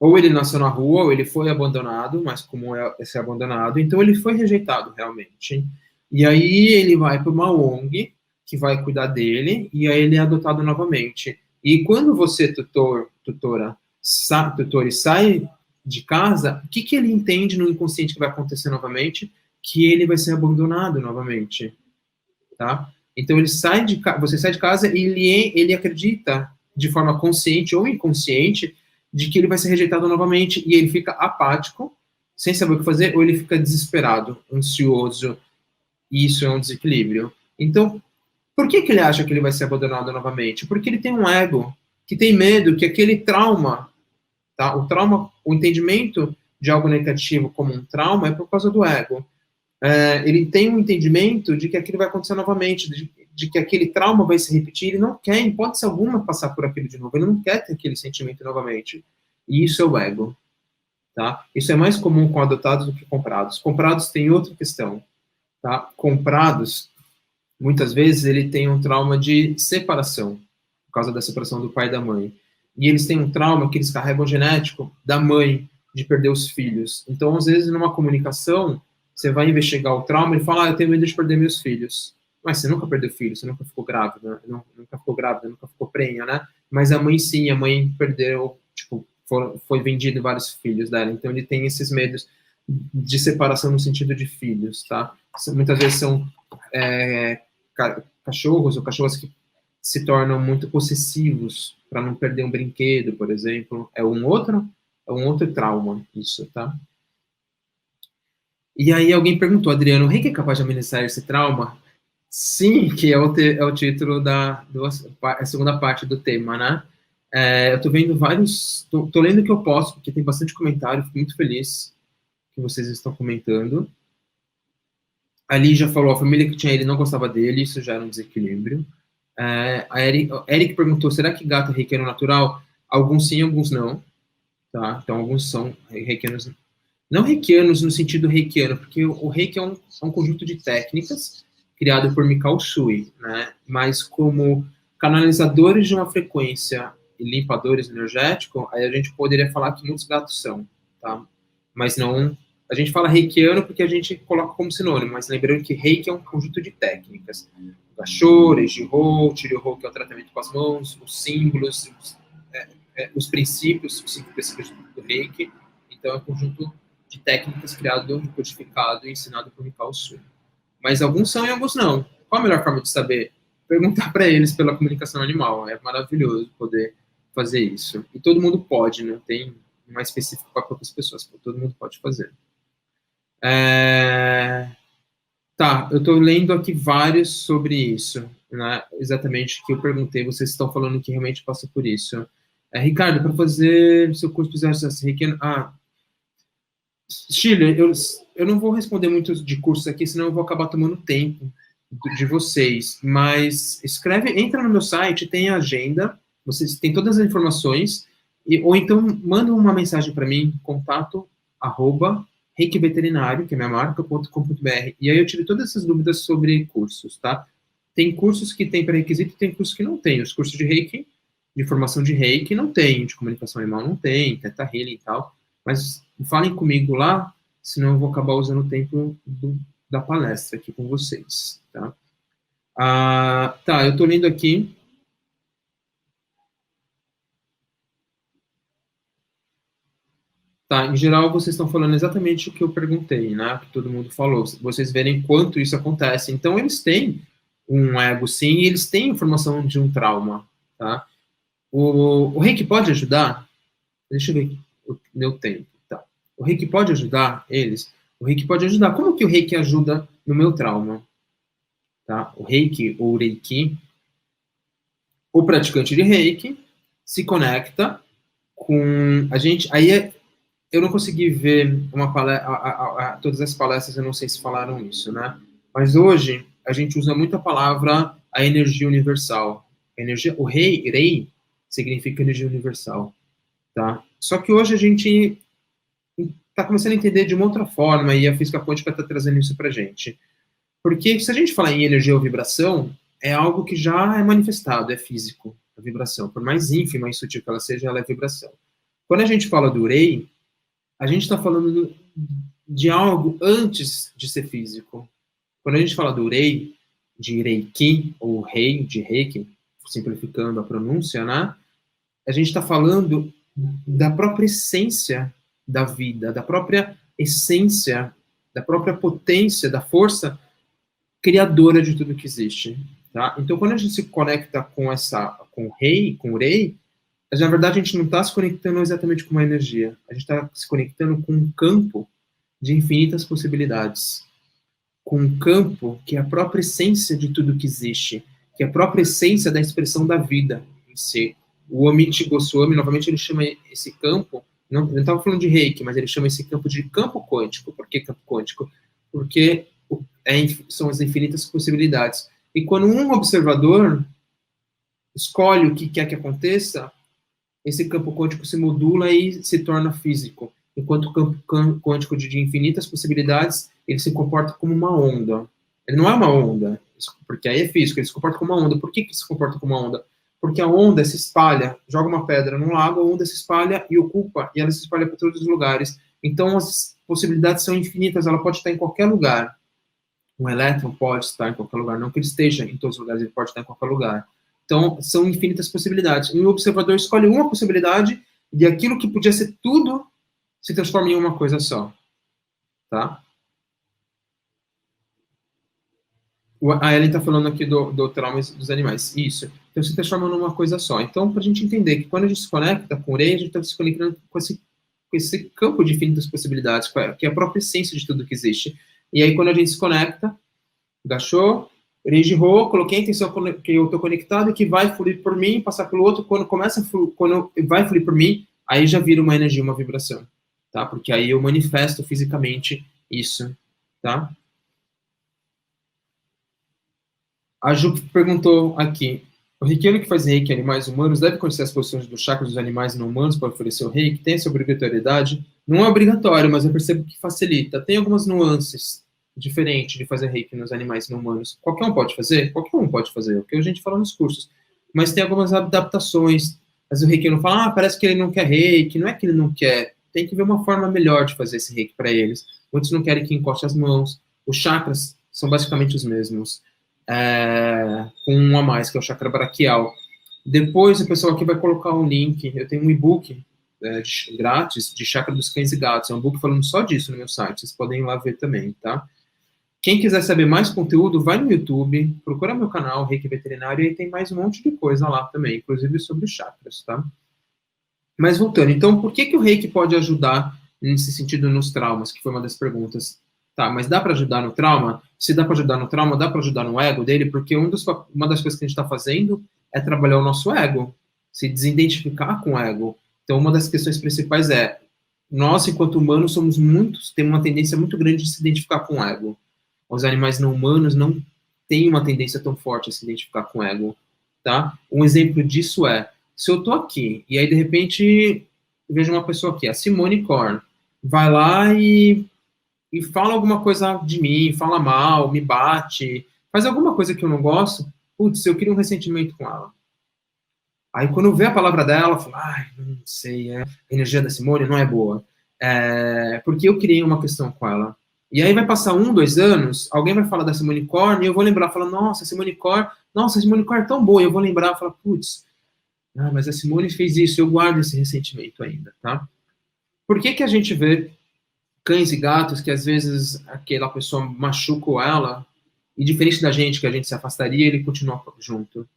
[SPEAKER 3] ou ele nasceu na rua, ou ele foi abandonado, mas como é ser abandonado, então ele foi rejeitado realmente. E aí ele vai para uma ONG que vai cuidar dele, e aí ele é adotado novamente. E quando você, tutores, sai de casa, o que ele entende no inconsciente que vai acontecer novamente? Que ele vai ser abandonado novamente, tá? Então ele você sai de casa e ele acredita, de forma consciente ou inconsciente, de que ele vai ser rejeitado novamente, e ele fica apático, sem saber o que fazer, ou ele fica desesperado, ansioso, e isso é um desequilíbrio. Então, por que ele acha que ele vai ser abandonado novamente? Porque ele tem um ego que tem medo que aquele trauma, tá? O entendimento de algo negativo como um trauma é por causa do ego. Ele tem um entendimento de que aquilo vai acontecer novamente, de que aquele trauma vai se repetir, ele não quer, em hipótese alguma, passar por aquilo de novo, ele não quer ter aquele sentimento novamente. E isso é o ego, tá? Isso é mais comum com adotados do que comprados. Comprados tem outra questão, tá? Comprados, muitas vezes, ele tem um trauma de separação, por causa da separação do pai e da mãe. E eles têm um trauma que eles carregam genético da mãe, de perder os filhos. Então, às vezes, numa comunicação, você vai investigar o trauma e fala, eu tenho medo de perder meus filhos. Mas você nunca perdeu filho, você nunca ficou grávida, nunca ficou prenha, né? Mas a mãe sim, a mãe perdeu, tipo, foi vendido vários filhos dela. Então ele tem esses medos de separação no sentido de filhos, tá? Muitas vezes são cachorros ou cachorras que se tornam muito possessivos para não perder um brinquedo, por exemplo. É um outro trauma, isso, tá? E aí alguém perguntou, Adriano, o reiki é capaz de amenizar esse trauma? Sim, que é o título a segunda parte do tema, né? Eu tô vendo tô lendo o que eu posso, porque tem bastante comentário, fico muito feliz que vocês estão comentando. A Lígia falou, a família que tinha ele não gostava dele, isso já era um desequilíbrio. A Eric perguntou, será que gato é reikiano natural? Alguns sim, alguns não. Tá? Então, alguns são reikianos, não reikianos no sentido reikiano, porque o reiki é um conjunto de técnicas criado por Mikao Sui, né? Mas como canalizadores de uma frequência e limpadores energéticos, aí a gente poderia falar que muitos gatos são, tá? Mas não, a gente fala reikiano porque a gente coloca como sinônimo, mas lembrando que reiki é um conjunto de técnicas. Gashô, Reijihô, Chirihô, que é o tratamento com as mãos, os símbolos, os princípios, os 5 princípios do reiki. Então é um conjunto de técnicas criado, codificado e ensinado por Mikao Sui. Mas alguns são e alguns não. Qual a melhor forma de saber? Perguntar para eles pela comunicação animal. É maravilhoso poder fazer isso. E todo mundo pode, não tem uma específica para poucas pessoas. Todo mundo pode fazer. Tá, eu estou lendo aqui vários sobre isso, né? Exatamente o que eu perguntei. Vocês estão falando que realmente passa por isso. Ricardo, para fazer seu curso de reikiano... Chile, eu não vou responder muito de cursos aqui, senão eu vou acabar tomando tempo de vocês, mas entra no meu site, tem a agenda, vocês têm todas as informações, ou então manda uma mensagem para mim, contato@reikiveterinário, que é minha marca.com.br, e aí eu tiro todas essas dúvidas sobre cursos, tá? Tem cursos que tem pré-requisito e tem cursos que não tem. Os cursos de reiki, de formação de reiki, não tem, de comunicação animal não tem, teta healing e tal, mas falem comigo lá, senão eu vou acabar usando o tempo da palestra aqui com vocês, tá? Tá, eu tô lendo aqui. Tá, em geral, vocês estão falando exatamente o que eu perguntei, né? Que todo mundo falou. Vocês verem quanto isso acontece. Então, eles têm um ego, sim, e eles têm informação de um trauma, tá? O reiki pode ajudar? Deixa eu ver o meu tempo. O reiki pode ajudar eles? O reiki pode ajudar. Como que o reiki ajuda no meu trauma? Tá? O reiki ou o reiki, o praticante de reiki se conecta com a gente. Aí eu não consegui ver uma palestra, todas as palestras, eu não sei se falaram isso, né? Mas hoje a gente usa muito a palavra a energia universal. O rei significa energia universal, tá? Só que hoje a gente está começando a entender de uma outra forma, e a física quântica está trazendo isso para a gente. Porque se a gente falar em energia ou vibração, é algo que já é manifestado, é físico, a vibração. Por mais ínfima e sutil que ela seja, ela é vibração. Quando a gente fala do Rei, a gente está falando de algo antes de ser físico. Quando a gente fala do Rei, de Reiki, ou Rei, de Reiki, simplificando a pronúncia, né? A gente está falando da própria essência da vida, da própria essência, da própria potência, da força criadora de tudo que existe. Tá? Então, quando a gente se conecta com o Rei, na verdade, a gente não está se conectando exatamente com uma energia. A gente está se conectando com um campo de infinitas possibilidades. Com um campo que é a própria essência de tudo que existe, que é a própria essência da expressão da vida em si. O Amit Goswami, novamente, ele chama esse campo, não estava falando de Reiki, mas ele chama esse campo de campo quântico. Por que campo quântico? Porque são as infinitas possibilidades. E quando um observador escolhe o que quer que aconteça, esse campo quântico se modula e se torna físico. Enquanto o campo quântico de infinitas possibilidades, ele se comporta como uma onda. Ele não é uma onda, porque aí é físico, ele se comporta como uma onda. Por que se comporta como uma onda? Porque a onda se espalha, joga uma pedra num lago, a onda se espalha e ocupa, e ela se espalha para todos os lugares. Então, as possibilidades são infinitas, ela pode estar em qualquer lugar. Um elétron pode estar em qualquer lugar, não que ele esteja em todos os lugares, ele pode estar em qualquer lugar. Então, são infinitas possibilidades. E o observador escolhe uma possibilidade, e aquilo que podia ser tudo se transforma em uma coisa só. Tá? A Ellen está falando aqui do trauma dos animais. Isso. Então, se transforma numa coisa só. Então, para a gente entender que quando a gente se conecta com o Rei, a gente está se conectando com esse campo de infinitas possibilidades, que é a própria essência de tudo que existe. E aí, quando a gente se conecta, Gachou, Reiji-Ho, coloquei a intenção que eu estou conectado e que vai fluir por mim, passar pelo outro. Quando vai fluir por mim, aí já vira uma energia, uma vibração. Tá? Porque aí eu manifesto fisicamente isso. Tá? A Ju perguntou aqui, o reikiano que faz reiki em animais humanos deve conhecer as posições dos chakras dos animais não humanos para oferecer o reiki? Tem essa obrigatoriedade? Não é obrigatório, mas eu percebo que facilita. Tem algumas nuances diferentes de fazer reiki nos animais não humanos. Qualquer um pode fazer? Qualquer um pode fazer, o que a gente fala nos cursos. Mas tem algumas adaptações. Às vezes o reikiano fala, parece que ele não quer reiki. Não é que ele não quer. Tem que ver uma forma melhor de fazer esse reiki para eles. Muitos não querem que encoste as mãos. Os chakras são basicamente os mesmos. Com um a mais, que é o chakra braquial. Depois o pessoal aqui vai colocar um link, eu tenho um e-book grátis de chakra dos cães e gatos, é um e-book falando só disso no meu site, vocês podem ir lá ver também, tá? Quem quiser saber mais conteúdo, vai no YouTube, procura meu canal, Reiki Veterinário, e aí tem mais um monte de coisa lá também, inclusive sobre os chakras, tá? Mas voltando, então, por que o Reiki pode ajudar nesse sentido nos traumas, que foi uma das perguntas? Tá, mas dá para ajudar no trauma? Se dá para ajudar no trauma, dá para ajudar no ego dele, porque uma das coisas que a gente está fazendo é trabalhar o nosso ego, se desidentificar com o ego. Então, uma das questões principais é, nós, enquanto humanos, temos uma tendência muito grande de se identificar com o ego. Os animais não humanos não têm uma tendência tão forte a se identificar com o ego, tá? Um exemplo disso é, se eu tô aqui, e aí, de repente, eu vejo uma pessoa aqui, a Simone Korn, vai lá e fala alguma coisa de mim, fala mal, me bate, faz alguma coisa que eu não gosto, putz, eu crio um ressentimento com ela. Aí quando eu ver a palavra dela, eu falo, não sei, a energia da Simone não é boa. Porque eu criei uma questão com ela. E aí vai passar 1, 2 anos, alguém vai falar da Simone Korn, e eu vou lembrar, falar, nossa, a Simone Korn é tão boa, e eu vou lembrar, falar, putz, mas a Simone fez isso, eu guardo esse ressentimento ainda, tá? Por que a gente vê cães e gatos que às vezes aquela pessoa machuca ela, e diferente da gente, que a gente se afastaria, ele continua junto?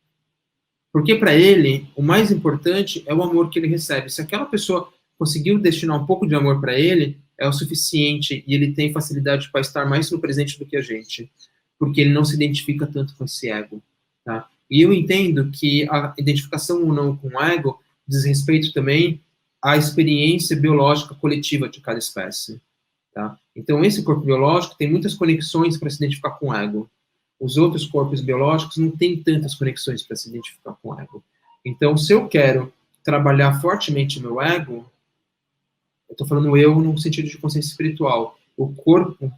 [SPEAKER 3] Porque para ele, o mais importante é o amor que ele recebe. Se aquela pessoa conseguiu destinar um pouco de amor para ele, é o suficiente, e ele tem facilidade para estar mais no presente do que a gente, porque ele não se identifica tanto com esse ego, tá? E eu entendo que a identificação ou não com o ego diz respeito também à experiência biológica coletiva de cada espécie. Tá? Então, esse corpo biológico tem muitas conexões para se identificar com o ego. Os outros corpos biológicos não têm tantas conexões para se identificar com o ego. Então, se eu quero trabalhar fortemente o meu ego, eu estou falando eu no sentido de consciência espiritual, o corpo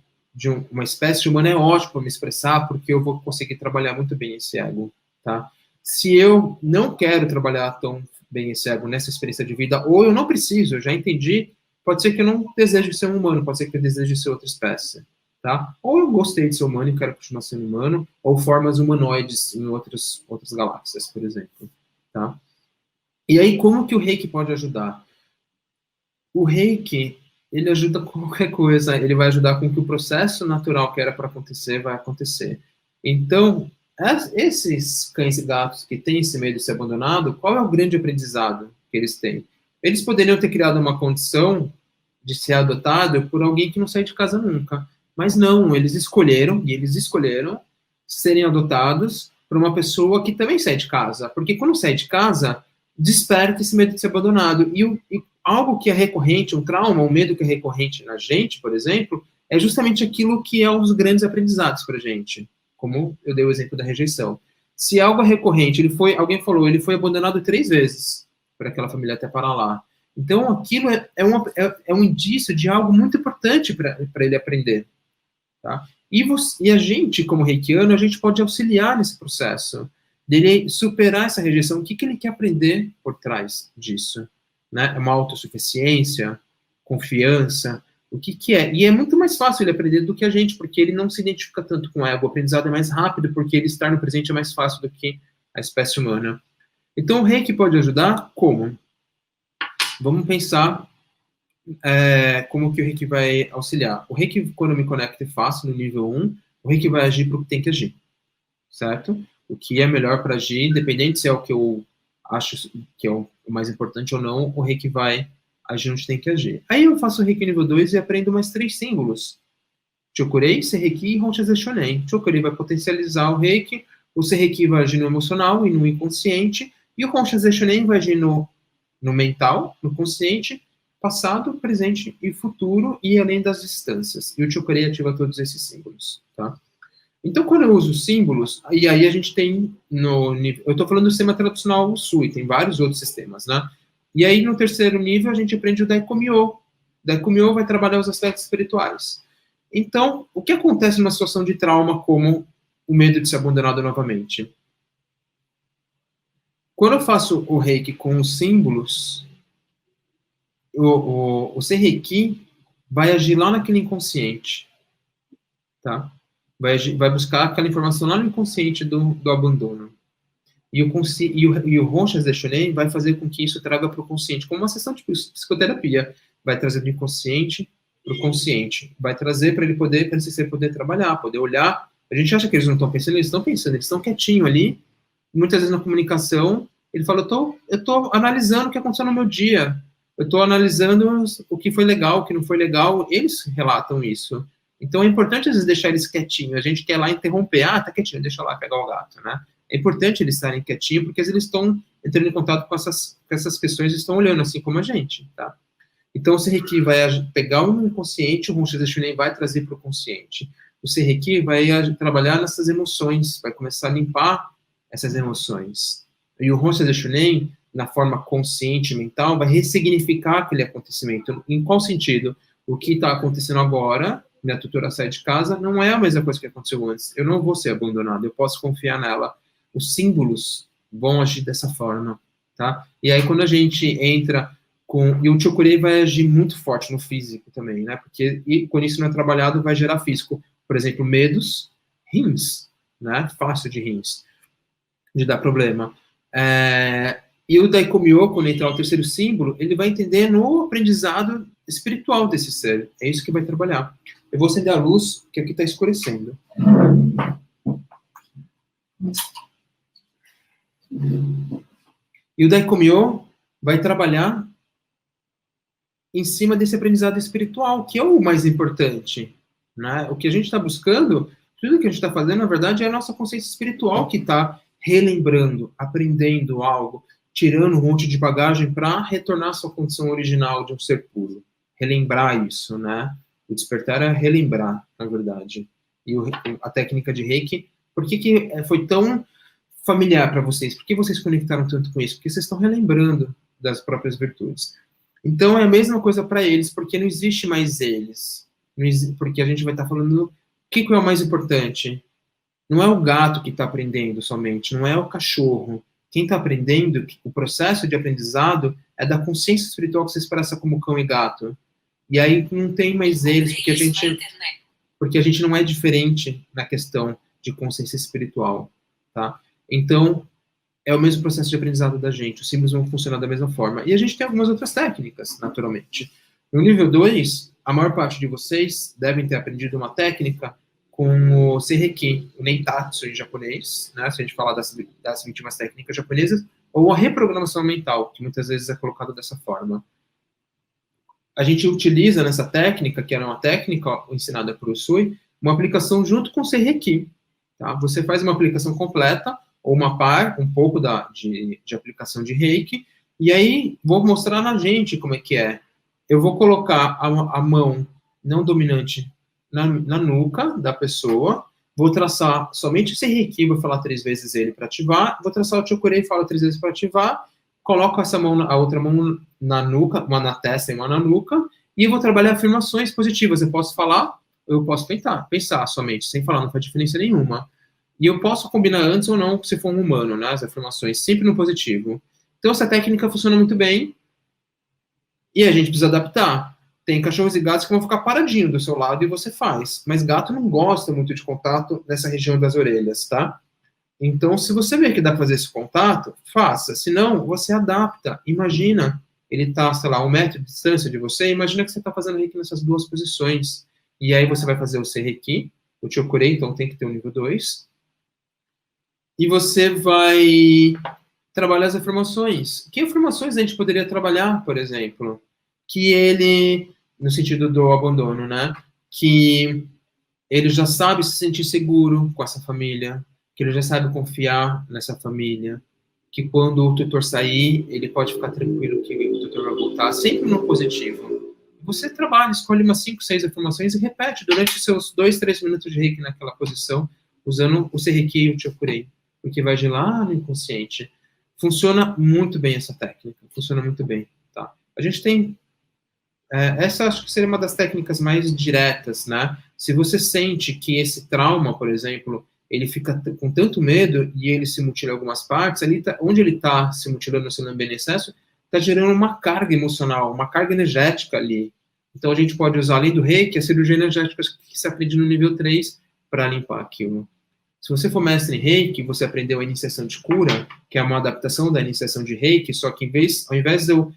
[SPEAKER 3] uma espécie humana é ótimo para me expressar, porque eu vou conseguir trabalhar muito bem esse ego, tá? Se eu não quero trabalhar tão bem esse ego nessa experiência de vida, ou eu não preciso, eu já entendi, pode ser que eu não deseje ser um humano, pode ser que eu deseje ser outra espécie, tá? Ou eu gostei de ser humano e quero continuar sendo humano, ou formas humanoides em outras galáxias, por exemplo, tá? E aí, como que o Reiki pode ajudar? O Reiki, ele ajuda com qualquer coisa, ele vai ajudar com que o processo natural que era para acontecer, vai acontecer. Então, esses cães e gatos que têm esse medo de ser abandonado, qual é o grande aprendizado que eles têm? Eles poderiam ter criado uma condição de ser adotado por alguém que não sai de casa nunca. Mas não, eles escolheram serem adotados por uma pessoa que também sai de casa. Porque quando sai de casa, desperta esse medo de ser abandonado. E algo que é recorrente, um trauma, um medo que é recorrente na gente, por exemplo, é justamente aquilo que é um dos grandes aprendizados para a gente. Como eu dei o exemplo da rejeição. Se algo é recorrente, alguém falou, ele foi abandonado 3 vezes por aquela família até parar lá. Então, aquilo é um indício de algo muito importante para ele aprender. Tá? E a gente, como reikiano, a gente pode auxiliar nesse processo, dele superar essa rejeição. O que ele quer aprender por trás disso? Né? É uma autossuficiência, confiança, o que é? E é muito mais fácil ele aprender do que a gente, porque ele não se identifica tanto com o ego. O aprendizado é mais rápido, porque ele estar no presente é mais fácil do que a espécie humana. Então, o Reiki pode ajudar? Como? Vamos pensar como que o Reiki vai auxiliar. O Reiki, quando eu me conecto e faço no nível 1, o Reiki vai agir para o que tem que agir, certo? O que é melhor para agir, independente se é o que eu acho que é o mais importante ou não, o Reiki vai agir onde tem que agir. Aí eu faço o Reiki nível 2 e aprendo mais 3 símbolos. Chokurei, Seireki e Honsha Shonen. Chokurei vai potencializar o Reiki, o Seireki vai agir no emocional e no inconsciente, e o Honsha Shonen vai agir no mental, no consciente, passado, presente e futuro, e além das distâncias. E o Chokurei ativa todos esses símbolos, tá? Então, quando eu uso símbolos, e aí a gente tem no nível... Eu estou falando do sistema tradicional Usui, tem vários outros sistemas, né? E aí, no terceiro nível, a gente aprende o Daikomyo. Daikomyo vai trabalhar os aspectos espirituais. Então, o que acontece numa situação de trauma como o medo de ser abandonado novamente? Quando eu faço o Reiki com os símbolos, o Seireki vai agir lá naquele inconsciente, tá? Vai buscar aquela informação lá no inconsciente do abandono. E o Honsha Shonen vai fazer com que isso traga para o consciente, como uma sessão de psicoterapia. Vai trazer do inconsciente para o consciente. Vai trazer para ele poder trabalhar, poder olhar. A gente acha que eles não estão pensando, eles estão pensando, eles estão quietinho ali. Muitas vezes na comunicação, ele fala, eu estou analisando o que aconteceu no meu dia. Eu estou analisando o que foi legal, o que não foi legal. Eles relatam isso. Então é importante, às vezes, deixar eles quietinhos. A gente quer lá interromper. Tá quietinho, deixa lá pegar o gato, né? É importante eles estarem quietinhos, porque às vezes eles estão entrando em contato com essas questões e estão olhando assim como a gente, tá? Então o Seireki vai pegar o inconsciente, o Honsha Shonen vai trazer para o consciente. O Seireki vai trabalhar nessas emoções, vai começar a limpar essas emoções. E o Honsha Shonen, na forma consciente, mental, vai ressignificar aquele acontecimento. Em qual sentido? O que está acontecendo agora, minha tutora sai de casa, não é a mesma coisa que aconteceu antes. Eu não vou ser abandonado, eu posso confiar nela. Os símbolos vão agir dessa forma, tá? E aí, quando a gente entra com... E o Chokurei vai agir muito forte no físico também, né? Porque quando isso não é trabalhado, vai gerar físico. Por exemplo, medos, rins, né? Fácil de rins, de dar problema. E o Daikomyo, quando entrar o terceiro símbolo, ele vai entender no aprendizado espiritual desse ser. É isso que vai trabalhar. Eu vou acender a luz, que aqui está escurecendo. E o Daikomyo vai trabalhar em cima desse aprendizado espiritual, que é o mais importante, né? O que a gente está buscando, tudo que a gente está fazendo, na verdade, é a nossa consciência espiritual que está relembrando, aprendendo algo, tirando um monte de bagagem para retornar à sua condição original de um ser puro. Relembrar isso, né? O despertar é relembrar, na verdade. E a técnica de Reiki, por que foi tão familiar para vocês? Por que vocês conectaram tanto com isso? Porque vocês estão relembrando das próprias virtudes. Então, é a mesma coisa para eles, porque não existe mais eles. Porque a gente vai estar falando o que é o mais importante. Não é o gato que está aprendendo somente, não é o cachorro. Quem está aprendendo, o processo de aprendizado é da consciência espiritual que se expressa como cão e gato. E aí não tem mais eles, porque a gente não é diferente na questão de consciência espiritual, tá? Então, é o mesmo processo de aprendizado da gente, os símbolos vão funcionar da mesma forma. E a gente tem algumas outras técnicas, naturalmente. No nível 2, a maior parte de vocês devem ter aprendido uma técnica com o Seireki, o Neitatsu em japonês, né? Se a gente falar das 21 técnicas japonesas, ou a reprogramação mental, que muitas vezes é colocado dessa forma. A gente utiliza nessa técnica, que era uma técnica ensinada por Usui, uma aplicação junto com o Seireki. Tá? Você faz uma aplicação completa, ou uma um pouco de aplicação de Reiki, e aí vou mostrar na gente como é que é. Eu vou colocar a mão não dominante na nuca da pessoa, vou traçar somente esse Reiki, vou falar 3 vezes ele para ativar, vou traçar o Chokurei, falo 3 vezes para ativar, coloco a outra mão na nuca, uma na testa e uma na nuca, e vou trabalhar afirmações positivas. Eu posso falar, eu posso pensar somente, sem falar, não faz diferença nenhuma. E eu posso combinar antes ou não, se for um humano, né, as afirmações, sempre no positivo. Então, essa técnica funciona muito bem, e a gente precisa adaptar. Tem cachorros e gatos que vão ficar paradinho do seu lado e você faz. Mas gato não gosta muito de contato nessa região das orelhas, tá? Então, se você vê que dá para fazer esse contato, faça. Se não, você adapta. Imagina, ele está, sei lá, 1 metro de distância de você, imagina que você está fazendo Reiki nessas 2 posições. E aí você vai fazer o Seireki, o Chokurei, então tem que ter o nível 2. E você vai trabalhar as afirmações. Que afirmações a gente poderia trabalhar, por exemplo? Que ele, no sentido do abandono, né? Que ele já sabe se sentir seguro com essa família, que ele já sabe confiar nessa família, que quando o tutor sair, ele pode ficar tranquilo que o tutor vai voltar, sempre no positivo. Você trabalha, escolhe umas 5, 6 afirmações e repete durante os seus 2, 3 minutos de Reiki naquela posição, usando o Seireki e o Chokurei, porque vai de lá no inconsciente. Funciona muito bem essa técnica, funciona muito bem, tá? A gente tem essa acho que seria uma das técnicas mais diretas, né? Se você sente que esse trauma, por exemplo, ele fica com tanto medo e ele se mutila em algumas partes, ali onde ele está se mutilando, se lambendo em excesso, está gerando uma carga emocional, uma carga energética ali. Então a gente pode usar, além do Reiki, a cirurgia energética que se aprende no nível 3 para limpar aquilo. Se você for mestre em Reiki, você aprendeu a iniciação de cura, que é uma adaptação da iniciação de Reiki, só que ao invés de eu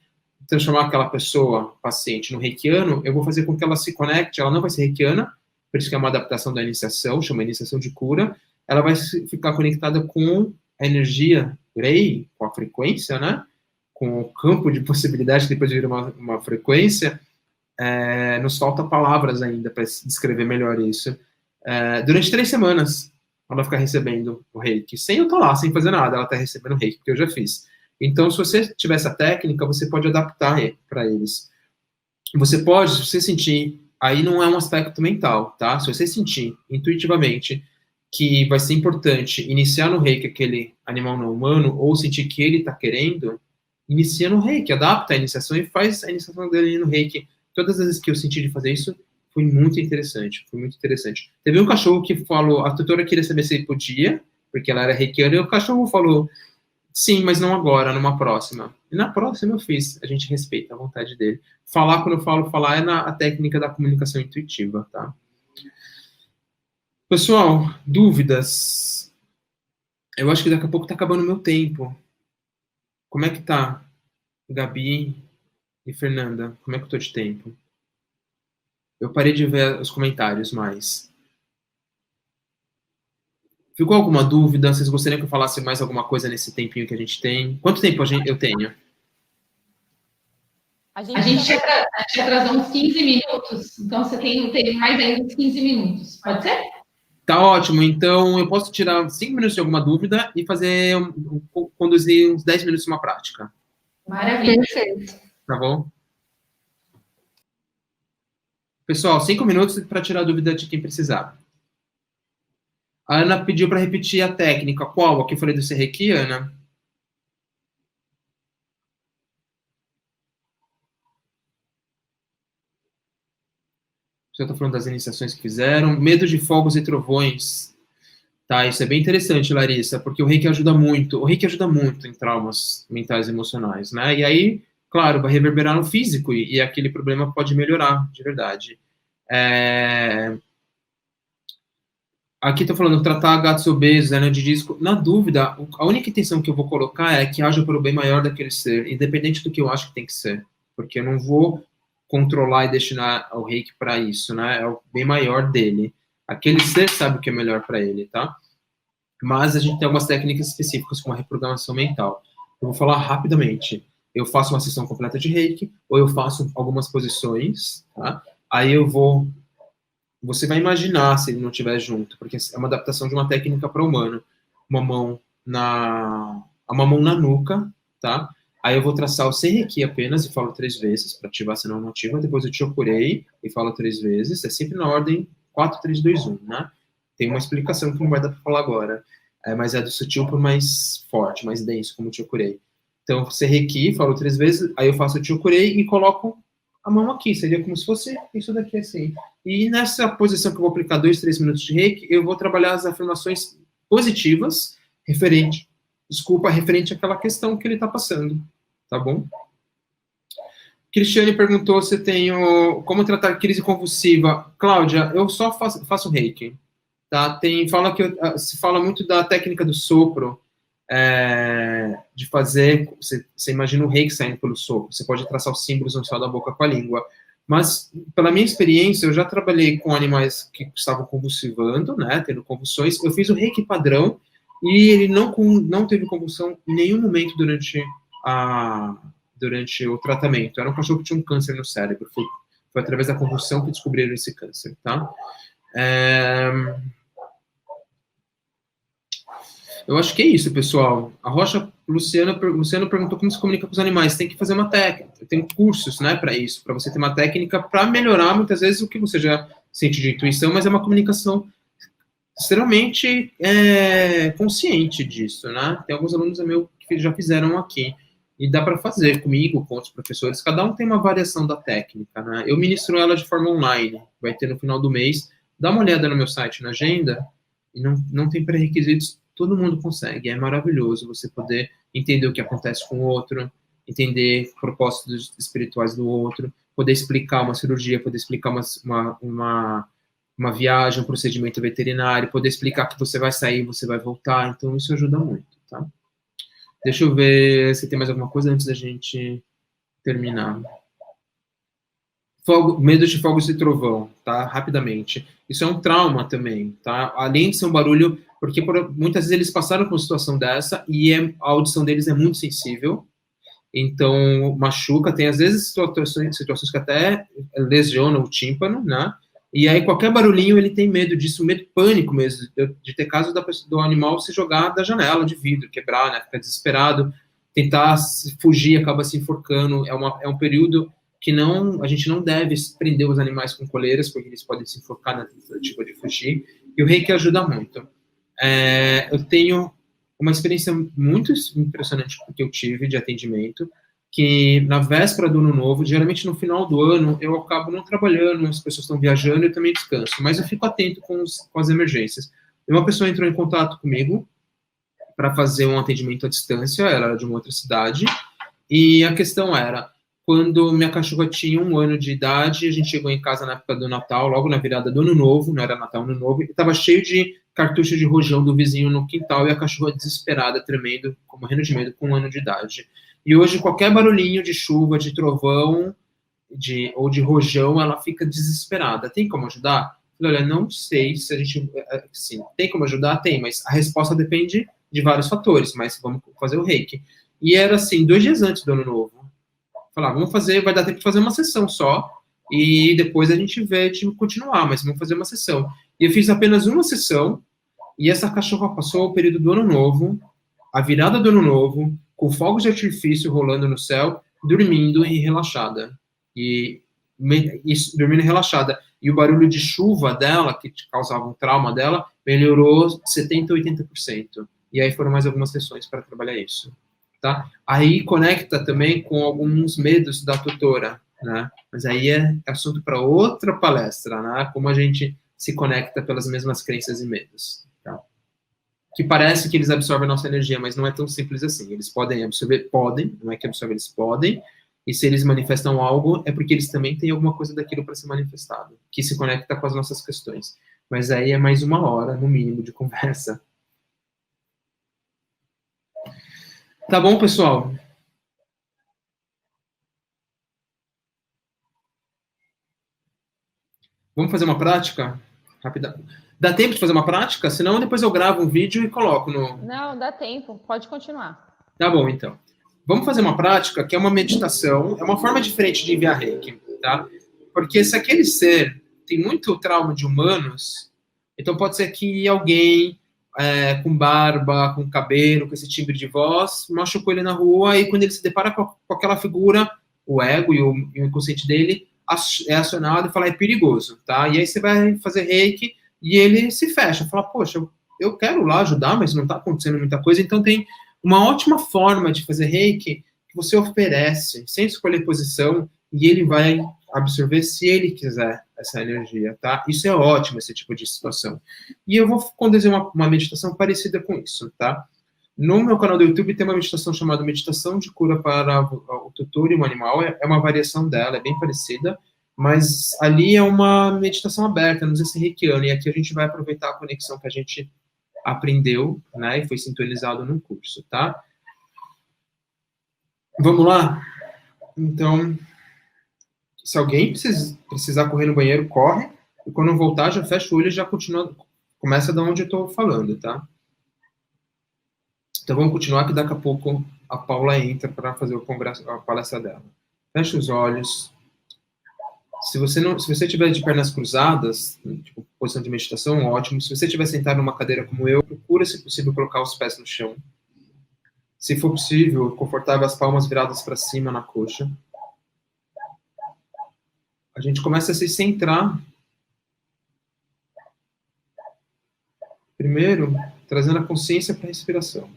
[SPEAKER 3] transformar aquela pessoa, paciente, no reikiano, eu vou fazer com que ela se conecte, ela não vai ser reikiana, por isso que é uma adaptação da iniciação, chama iniciação de cura, ela vai ficar conectada com a energia Rei, com a frequência, né? Com o campo de possibilidade que depois vira uma frequência. Nos falta palavras ainda para descrever melhor isso. Durante 3 semanas, ela vai ficar recebendo o reiki, sem eu estar lá, sem fazer nada, ela está recebendo o reiki, porque eu já fiz. Então, se você tiver essa técnica, você pode adaptar para eles. Você pode, se você sentir, aí não é um aspecto mental, tá? Se você sentir intuitivamente que vai ser importante iniciar no reiki aquele animal não humano, ou sentir que ele está querendo, inicia no reiki, adapta a iniciação e faz a iniciação dele no reiki. Todas as vezes que eu senti de fazer isso, foi muito interessante, foi muito interessante. Teve um cachorro que falou, a tutora queria saber se ele podia, porque ela era reikiana, e o cachorro falou, sim, mas não agora, numa próxima. E na próxima eu fiz, a gente respeita a vontade dele. Falar, quando eu falo falar, é a técnica da comunicação intuitiva, tá? Pessoal, dúvidas? Eu acho que daqui a pouco tá acabando o meu tempo. Como é que tá, Gabi e Fernanda? Como é que eu tô de tempo? Eu parei de ver os comentários mais. Ficou alguma dúvida? Vocês gostariam que eu falasse mais alguma coisa nesse tempinho que a gente tem? Quanto tempo eu tenho?
[SPEAKER 1] A gente atrasou uns 15 minutos, então você tem mais ainda uns 15 minutos. Pode ser?
[SPEAKER 3] Tá ótimo. Então, eu posso tirar 5 minutos de alguma dúvida e fazer conduzir uns 10 minutos de uma prática.
[SPEAKER 1] Maravilha. Perfeito.
[SPEAKER 3] Tá bom? Pessoal, 5 minutos para tirar a dúvida de quem precisar. A Ana pediu para repetir a técnica. Qual? A que eu falei do Seireki, Ana? eu estou falando das iniciações que fizeram. Medo de fogos e trovões. Tá, isso é bem interessante, Larissa, porque o reiki ajuda muito. O reiki ajuda muito em traumas mentais e emocionais, né? E aí, claro, vai reverberar no físico e aquele problema pode melhorar, de verdade. Aqui estou falando, tratar gatos obesos, hernia de disco. Na dúvida, a única intenção que eu vou colocar é que haja para o bem maior daquele ser, independente do que eu acho que tem que ser. Porque eu não vou controlar e destinar o reiki para isso, né? É o bem maior dele. Aquele ser sabe o que é melhor para ele, tá? Mas a gente tem algumas técnicas específicas, como a reprogramação mental. Eu vou falar rapidamente. Eu faço uma sessão completa de reiki, ou eu faço algumas posições, tá? Aí eu vou... Você vai imaginar se ele não estiver junto, porque é uma adaptação de uma técnica para humano. Uma mão na nuca, tá? Aí eu vou traçar o Seireki apenas e falo 3 vezes, para ativar se não ativa. Depois eu Chokurei e falo 3 vezes. É sempre na ordem 4, 3, 2, 1, né? Tem uma explicação que não vai dar para falar agora. Mas é do sutil para o mais forte, mais denso, como o Chokurei. Então, Seireki, falo 3 vezes, aí eu faço o Chokurei e coloco a mão aqui. Seria como se fosse isso daqui, assim. E nessa posição que eu vou aplicar 2, 3 minutos de reiki, eu vou trabalhar as afirmações positivas referente àquela questão que ele está passando. Tá bom? Cristiane perguntou se eu tenho... Como tratar crise convulsiva. Cláudia, eu só faço reiki. Tá? Se fala muito da técnica do sopro, de fazer... Você imagina o reiki saindo pelo sopro. Você pode traçar os símbolos no céu da boca com a língua. Mas, pela minha experiência, eu já trabalhei com animais que estavam convulsivando, né, tendo convulsões. Eu fiz o reiki padrão e ele não teve convulsão em nenhum momento durante o tratamento. Era um cachorro que tinha um câncer no cérebro. Foi através da convulsão que descobriram esse câncer, tá? Eu acho que é isso, pessoal. A Luciano perguntou como se comunica com os animais. Tem que fazer uma técnica. Tem cursos, né, para isso, para você ter uma técnica para melhorar, muitas vezes, o que você já sente de intuição, mas é uma comunicação extremamente consciente disso, né? Tem alguns alunos meus que já fizeram aqui. E dá para fazer comigo, com outros professores. Cada um tem uma variação da técnica, né? Eu ministro ela de forma online. Vai ter no final do mês. Dá uma olhada no meu site, na agenda. E não tem pré-requisitos. Todo mundo consegue. É maravilhoso você poder entender o que acontece com o outro, entender propósitos espirituais do outro, poder explicar uma cirurgia, poder explicar uma viagem, um procedimento veterinário, poder explicar que você vai sair, você vai voltar. Então, isso ajuda muito, tá? Deixa eu ver se tem mais alguma coisa antes da gente terminar. Medo de fogos e trovão, tá? Rapidamente. Isso é um trauma também, tá? Além de ser um barulho, porque muitas vezes eles passaram por uma situação dessa e a audição deles é muito sensível, então machuca. Tem às vezes situações que até lesionam o tímpano, né? E aí qualquer barulhinho ele tem medo disso, medo pânico mesmo, de ter caso do animal se jogar da janela de vidro, quebrar, né? Ficar desesperado, tentar fugir, acaba se enforcando. É um período que a gente não deve prender os animais com coleiras, porque eles podem se enforcar na tentativa de fugir. E o reiki ajuda muito. Eu tenho uma experiência muito impressionante que eu tive de atendimento, que na véspera do ano novo, geralmente no final do ano, eu acabo não trabalhando, as pessoas estão viajando, eu também descanso, mas eu fico atento com as emergências. E uma pessoa entrou em contato comigo para fazer um atendimento à distância, ela era de uma outra cidade, e a questão era, quando minha cachorra tinha 1 ano de idade, a gente chegou em casa na época do Natal, logo na virada do Ano Novo, não era Natal, Ano Novo, e estava cheio de cartucho de rojão do vizinho no quintal, e a cachorra desesperada, tremendo, morrendo de medo, com 1 ano de idade. E hoje, qualquer barulhinho de chuva, de trovão, ou de rojão, ela fica desesperada. Tem como ajudar? Eu falei, olha, não sei se a gente... Sim, tem como ajudar? Tem, mas a resposta depende de vários fatores, mas vamos fazer o reiki. E era assim, 2 dias antes do Ano Novo. Falar, vai dar tempo de fazer uma sessão só, e depois a gente vê de continuar, mas vamos fazer uma sessão. E eu fiz apenas uma sessão, e essa cachorra passou o período do Ano Novo, a virada do Ano Novo, com fogos de artifício rolando no céu, dormindo e relaxada. Dormindo e relaxada. E o barulho de chuva dela, que causava um trauma dela, melhorou 70%, 80%. E aí foram mais algumas sessões para trabalhar isso. Tá? Aí conecta também com alguns medos da tutora, né? Mas aí é assunto para outra palestra, né? Como a gente se conecta pelas mesmas crenças e medos. Tá? Que parece que eles absorvem a nossa energia, mas não é tão simples assim. Eles podem absorver, podem, não é que absorvem, eles podem, e se eles manifestam algo, é porque eles também têm alguma coisa daquilo para ser manifestado, que se conecta com as nossas questões. Mas aí é mais 1 hora, no mínimo, de conversa. Tá bom, pessoal? Vamos fazer uma prática? Rápida. Dá tempo de fazer uma prática? Senão depois eu gravo um vídeo e coloco no...
[SPEAKER 1] Não, dá tempo. Pode continuar.
[SPEAKER 3] Tá bom, então. Vamos fazer uma prática que é uma meditação, é uma forma diferente de enviar reiki, tá? Porque se aquele ser tem muito trauma de humanos, então pode ser que alguém com barba, com cabelo, com esse timbre de voz, machucou ele na rua e quando ele se depara com aquela figura, o ego e o inconsciente dele é acionado e fala, é perigoso, tá? E aí você vai fazer reiki e ele se fecha, fala, poxa, eu quero lá ajudar, mas não tá acontecendo muita coisa, então tem uma ótima forma de fazer reiki que você oferece, sem escolher posição, e ele vai absorver se ele quiser essa energia, tá? Isso é ótimo, esse tipo de situação. E eu vou conduzir uma meditação parecida com isso, tá? No meu canal do YouTube tem uma meditação chamada Meditação de Cura para o Tutor e o Animal. É uma variação dela, é bem parecida, mas ali é uma meditação aberta, não precisa ser reikiana, e aqui a gente vai aproveitar a conexão que a gente aprendeu, né, e foi sintonizado num curso, tá? Vamos lá? Então, se alguém precisar correr no banheiro, corre, e quando voltar, já fecha o olho e já continua, começa da onde eu tô falando, tá? Então vamos continuar que daqui a pouco a Paula entra para fazer o congresso, a palestra dela. Fecha os olhos. Se você estiver de pernas cruzadas, tipo, posição de meditação, ótimo. Se você estiver sentado numa cadeira como eu, procura, se possível, colocar os pés no chão. Se for possível, confortável, as palmas viradas para cima na coxa. A gente começa a se centrar. Primeiro, trazendo a consciência para a respiração.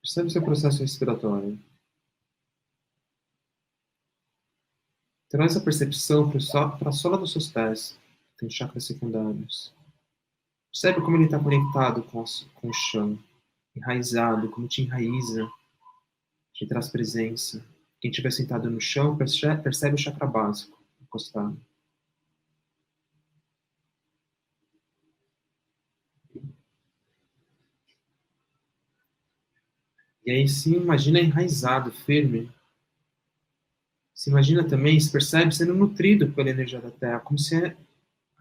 [SPEAKER 3] Percebe o seu processo respiratório. Traz a percepção para a sola dos seus pés, tem chakras secundários. Percebe como ele está conectado com o chão, enraizado, como te enraiza, te traz presença. Quem estiver sentado no chão, percebe o chakra básico, encostado. E aí se imagina enraizado, firme. Se imagina também, se percebe sendo nutrido pela energia da Terra, como se a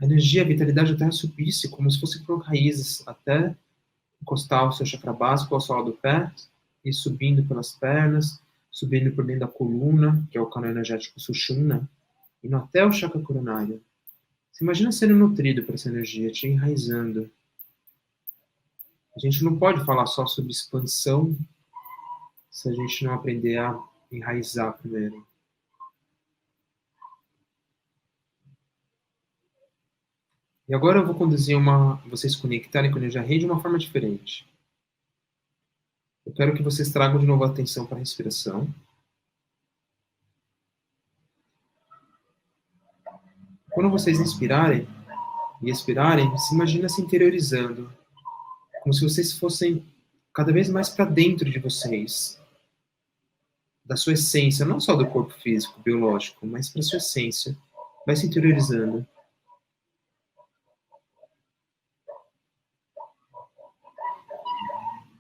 [SPEAKER 3] energia, a vitalidade da Terra subisse, como se fosse por raízes, até encostar o seu chakra básico ao solo do pé, e subindo pelas pernas, subindo por dentro da coluna, que é o canal energético Sushumna, indo até o chakra coronário. Se imagina sendo nutrido por essa energia, te enraizando. A gente não pode falar só sobre expansão se a gente não aprender a enraizar primeiro. E agora eu vou conduzir vocês conectarem com a energia rei de uma forma diferente. Eu quero que vocês tragam de novo a atenção para a respiração. Quando vocês inspirarem e expirarem, se imagina se interiorizando, como se vocês fossem cada vez mais para dentro de vocês, da sua essência, não só do corpo físico, biológico, mas para a sua essência. Vai se interiorizando.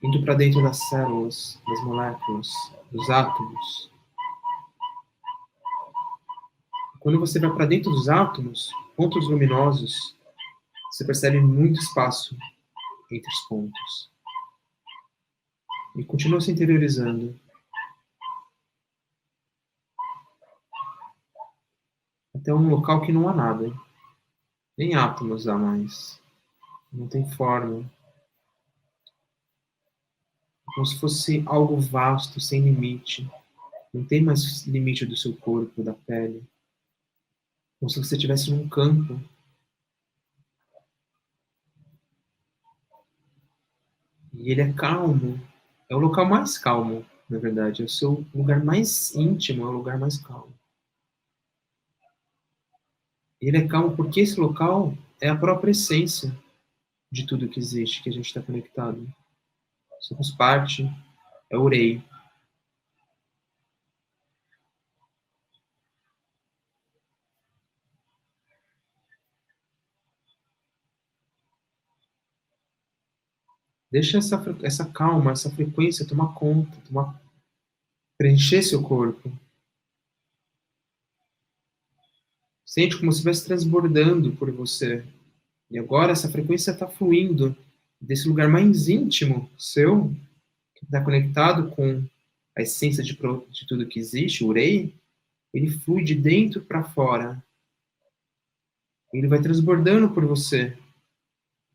[SPEAKER 3] Indo para dentro das células, das moléculas, dos átomos. Quando você vai para dentro dos átomos, pontos luminosos, você percebe muito espaço entre os pontos. E continua se interiorizando. Até um local que não há nada. Nem átomos há mais. Não tem forma. Como se fosse algo vasto, sem limite. Não tem mais limite do seu corpo, da pele. como se você estivesse num campo. E ele é calmo. É o local mais calmo, na verdade. É o seu lugar mais íntimo, é o lugar mais calmo. E ele é calmo porque esse local é a própria essência de tudo que existe, que a gente está conectado. Somos parte, é o Rei. Deixa essa calma, essa frequência tomar conta, preencher seu corpo. Sente como se estivesse transbordando por você. E agora essa frequência está fluindo desse lugar mais íntimo seu, que está conectado com a essência de tudo que existe, o Rei. Ele flui de dentro para fora. Ele vai transbordando por você,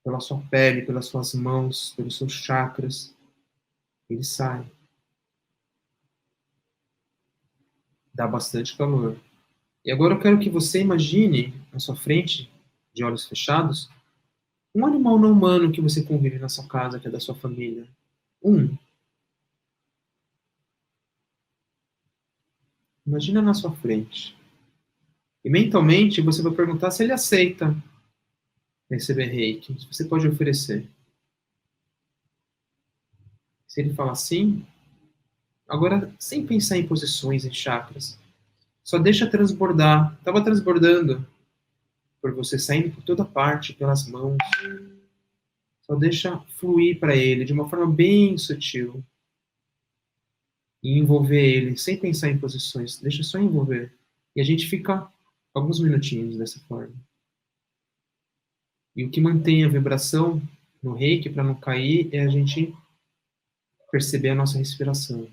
[SPEAKER 3] pela sua pele, pelas suas mãos, pelos seus chakras. Ele sai. Dá bastante calor. E agora eu quero que você imagine na sua frente, de olhos fechados, um animal não humano que você convive na sua casa, que é da sua família. Imagina na sua frente. E mentalmente você vai perguntar se ele aceita receber reiki, se você pode oferecer. Se ele falar sim, agora sem pensar em posições, em chakras, só deixa transbordar. Estava transbordando por você, saindo por toda parte, pelas mãos. Só deixa fluir para ele de uma forma bem sutil. E envolver ele, sem pensar em posições. Deixa só envolver. E a gente fica alguns minutinhos dessa forma. E o que mantém a vibração no reiki para não cair é a gente perceber a nossa respiração.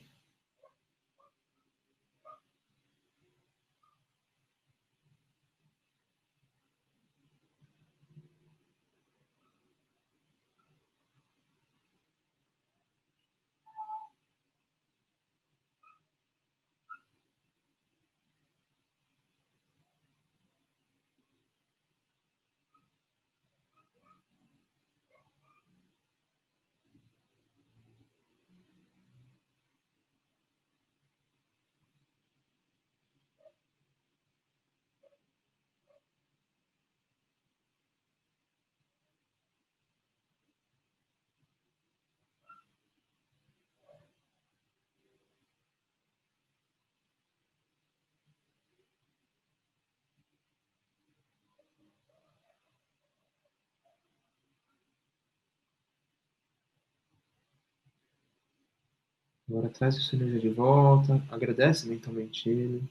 [SPEAKER 3] Agora traz a sua energia de volta, agradece mentalmente ele.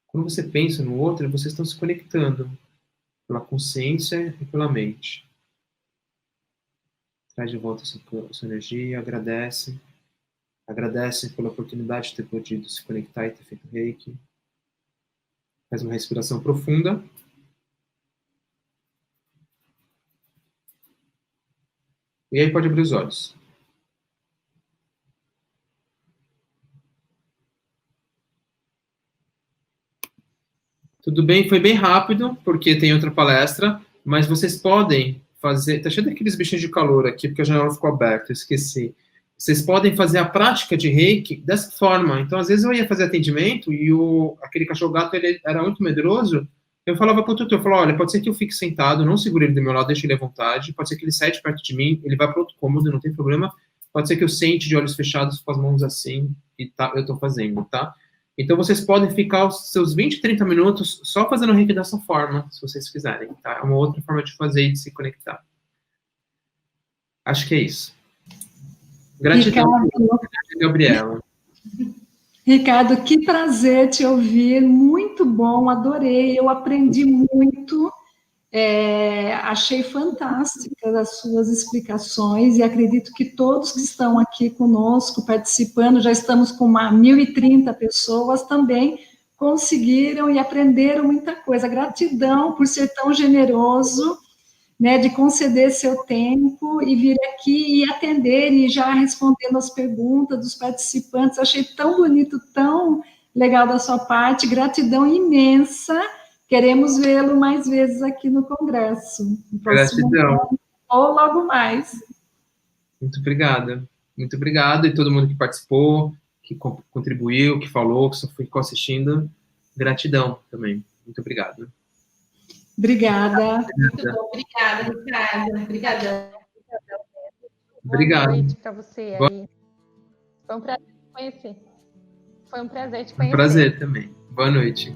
[SPEAKER 3] Quando você pensa no outro, vocês estão se conectando pela consciência e pela mente. Traz de volta a sua energia, agradece. Agradece pela oportunidade de ter podido se conectar e ter feito reiki. Faz uma respiração profunda. E aí pode abrir os olhos. Tudo bem, foi bem rápido, porque tem outra palestra, mas vocês podem fazer... Tá cheio daqueles bichinhos de calor aqui, porque a janela ficou aberta, eu esqueci. Vocês podem fazer a prática de reiki dessa forma. Então, às vezes eu ia fazer atendimento e aquele cachorro-gato ele era muito medroso. Eu falava para o tutor, eu falava, olha, pode ser que eu fique sentado, não segure ele do meu lado, deixe ele à vontade. Pode ser que ele saia de perto de mim, ele vai para outro cômodo, não tem problema. Pode ser que eu sente de olhos fechados com as mãos assim, e tá, eu estou fazendo, tá? Então, vocês podem ficar os seus 20, 30 minutos só fazendo reiki dessa forma, se vocês quiserem, tá? É uma outra forma de fazer e de se conectar. Acho que é isso. Gratidão, Gabriela.
[SPEAKER 2] Ricardo, que prazer te ouvir, muito bom, adorei, eu aprendi muito, achei fantásticas as suas explicações e acredito que todos que estão aqui conosco, participando, já estamos com 1.030 pessoas também, conseguiram e aprenderam muita coisa. Gratidão por ser tão generoso, né, de conceder seu tempo e vir aqui e atender e já respondendo as perguntas dos participantes. Achei tão bonito, tão legal da sua parte, gratidão imensa queremos vê-lo mais vezes aqui no Congresso. No próximo
[SPEAKER 3] Gratidão.
[SPEAKER 2] ano, ou logo mais.
[SPEAKER 3] Muito obrigada. Muito obrigado. E todo mundo que participou, que contribuiu, que falou, que só ficou assistindo. Gratidão também. Muito obrigado.
[SPEAKER 2] Obrigada.
[SPEAKER 1] Muito bom. Obrigada, Ricardo. Obrigadão.
[SPEAKER 3] Obrigado.
[SPEAKER 1] Boa noite para você aí. Foi um prazer te conhecer. Foi um prazer te conhecer.
[SPEAKER 3] Um prazer também. Boa noite.